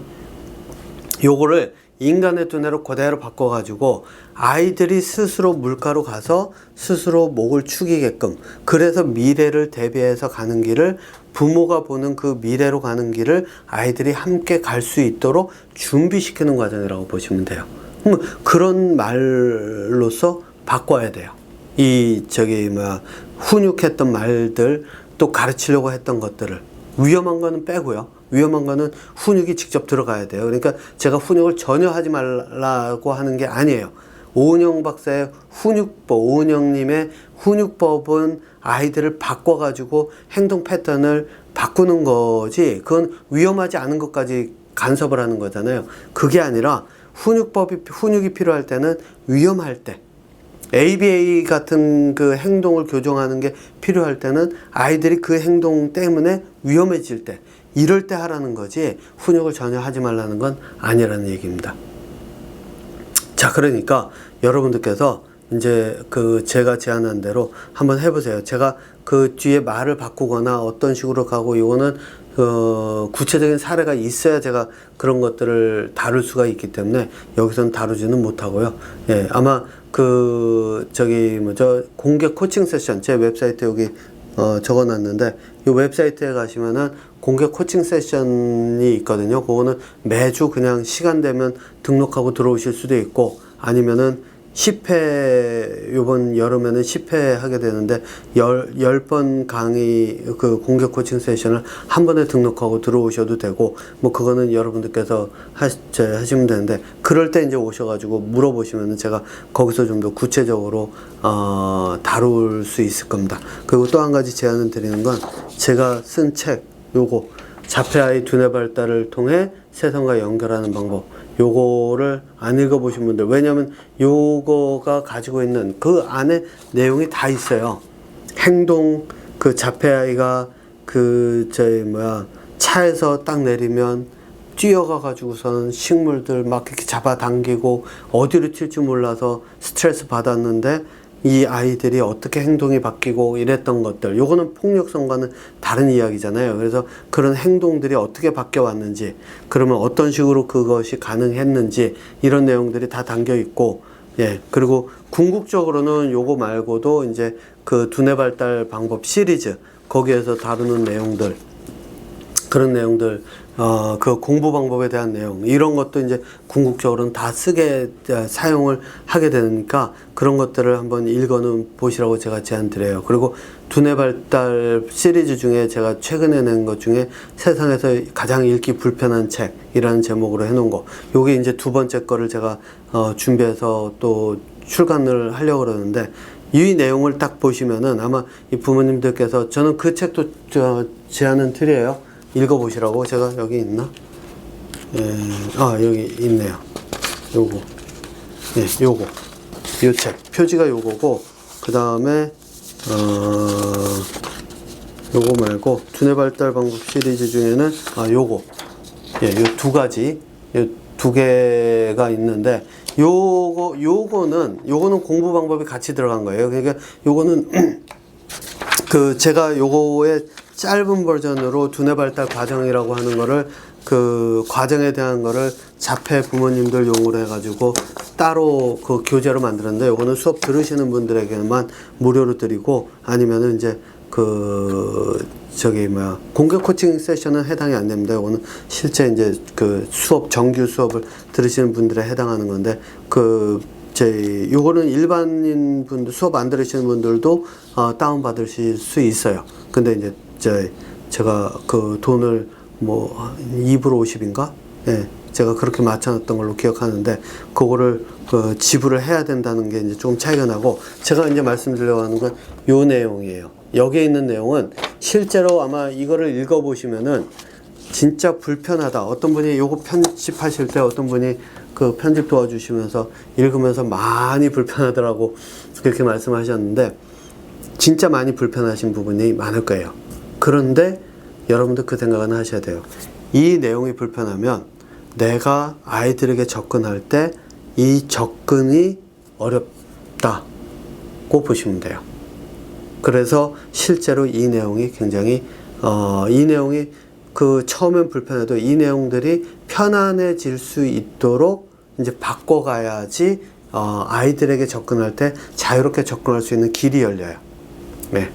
요거를 인간의 두뇌로 그대로 바꿔가지고 아이들이 스스로 물가로 가서 스스로 목을 축이게끔, 그래서 미래를 대비해서 가는 길을, 부모가 보는 그 미래로 가는 길을 아이들이 함께 갈 수 있도록 준비시키는 과정이라고 보시면 돼요. 그런 말로서 바꿔야 돼요. 훈육했던 말들, 또 가르치려고 했던 것들을, 위험한 거는 빼고요. 위험한 거는 훈육이 직접 들어가야 돼요. 그러니까 제가 훈육을 전혀 하지 말라고 하는 게 아니에요. 오은영 박사의 훈육법, 오은영님의 훈육법은 아이들을 바꿔가지고 행동 패턴을 바꾸는 거지, 그건 위험하지 않은 것까지 간섭을 하는 거잖아요. 그게 아니라 훈육이 필요할 때는 위험할 때, ABA 같은 그 행동을 교정하는 게 필요할 때는 아이들이 그 행동 때문에 위험해질 때, 이럴 때 하라는 거지 훈육을 전혀 하지 말라는 건 아니라는 얘기입니다. 자, 그러니까 여러분들께서 이제 제가 제안한 대로 한번 해보세요. 제가 그 뒤에 말을 바꾸거나 어떤 식으로 가고, 이거는 구체적인 사례가 있어야 제가 그런 것들을 다룰 수가 있기 때문에 여기서는 다루지는 못하고요. 예, 아마 공개 코칭 세션, 제 웹사이트에 여기 적어놨는데, 이 웹사이트에 가시면은 공개 코칭 세션이 있거든요. 그거는 매주 그냥 시간 되면 등록하고 들어오실 수도 있고, 아니면은 10회, 요번 여름에는 10회 하게 되는데 10번 강의 그 공개 코칭 세션을 한 번에 등록하고 들어오셔도 되고, 뭐 그거는 여러분들께서 하시면 되는데, 그럴 때 이제 오셔가지고 물어보시면은 제가 거기서 좀 더 구체적으로 다룰 수 있을 겁니다. 그리고 또 한 가지 제안을 드리는 건, 제가 쓴 책 요거, 자폐아이 두뇌 발달을 통해 세상과 연결하는 방법, 요거를 안 읽어보신 분들, 왜냐면 요거가 가지고 있는 그 안에 내용이 다 있어요. 행동, 그 자폐아이가 차에서 딱 내리면 뛰어가 가지고서는 식물들 막 이렇게 잡아당기고 어디로 튈지 몰라서 스트레스 받았는데 이 아이들이 어떻게 행동이 바뀌고 이랬던 것들, 요거는 폭력성과는 다른 이야기잖아요. 그래서 그런 행동들이 어떻게 바뀌어 왔는지, 그러면 어떤 식으로 그것이 가능했는지, 이런 내용들이 다 담겨 있고, 예, 그리고 궁극적으로는 요거 말고도 이제 그 두뇌 발달 방법 시리즈, 거기에서 다루는 내용들, 그런 내용들, 그 공부 방법에 대한 내용, 이런 것도 이제 궁극적으로는 다 사용을 하게 되니까 그런 것들을 한번 읽어는 보시라고 제가 제안 드려요. 그리고 두뇌 발달 시리즈 중에 제가 최근에 낸 것 중에 세상에서 가장 읽기 불편한 책이라는 제목으로 해놓은 거, 요게 이제 두 번째 거를 제가 준비해서 또 출간을 하려고 그러는데, 이 내용을 딱 보시면은 아마 이 부모님들께서, 저는 그 책도 제안은 드려요. 읽어보시라고. 제가 여기 있나? 여기 있네요. 요거. 예, 요거. 요 책. 표지가 요거고, 그 다음에, 요거 말고, 두뇌 발달 방법 시리즈 중에는, 요거. 예, 요 두 가지. 요 두 개가 있는데, 요거는 공부 방법이 같이 들어간 거예요. 그러니까 요거는, 제가 요거에 짧은 버전으로 두뇌 발달 과정이라고 하는 거를 그 과정에 대한 거를 자폐 부모님들 용어로 해가지고 따로 그 교재로 만들었는데, 요거는 수업 들으시는 분들에게만 무료로 드리고, 아니면은 이제 그 공개 코칭 세션은 해당이 안 됩니다. 이거는 실제 이제 그 수업, 정규 수업을 들으시는 분들에 해당하는 건데, 요거는 일반인 분들, 수업 안 들으시는 분들도 다운 받으실 수 있어요. 근데 이제 제가 그 돈을 뭐 2불 50인가? 예. 제가 그렇게 맞춰놨던 걸로 기억하는데, 그거를 지불을 해야 된다는 게 이제 조금 차이가 나고, 제가 이제 말씀드리려고 하는 건 요 내용이에요. 여기에 있는 내용은 실제로 아마 이거를 읽어보시면은 진짜 불편하다. 어떤 분이 요거 편집하실 때 어떤 분이 그 편집 도와주시면서 읽으면서 많이 불편하더라고 그렇게 말씀하셨는데, 진짜 많이 불편하신 부분이 많을 거예요. 그런데 여러분들 그 생각은 하셔야 돼요. 이 내용이 불편하면 내가 아이들에게 접근할 때 이 접근이 어렵다고 보시면 돼요. 그래서 실제로 이 내용이 굉장히 이 내용이 그 처음엔 불편해도 이 내용들이 편안해질 수 있도록 이제 바꿔가야지 아이들에게 접근할 때 자유롭게 접근할 수 있는 길이 열려요. 네.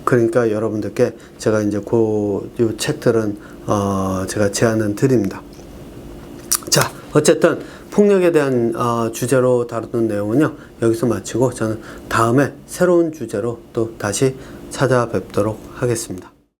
그러니까 여러분들께 제가 이제 요 책들은 제가 제안은 드립니다. 자, 어쨌든 폭력에 대한 주제로 다루는 내용은요, 여기서 마치고 저는 다음에 새로운 주제로 또 다시 찾아뵙도록 하겠습니다.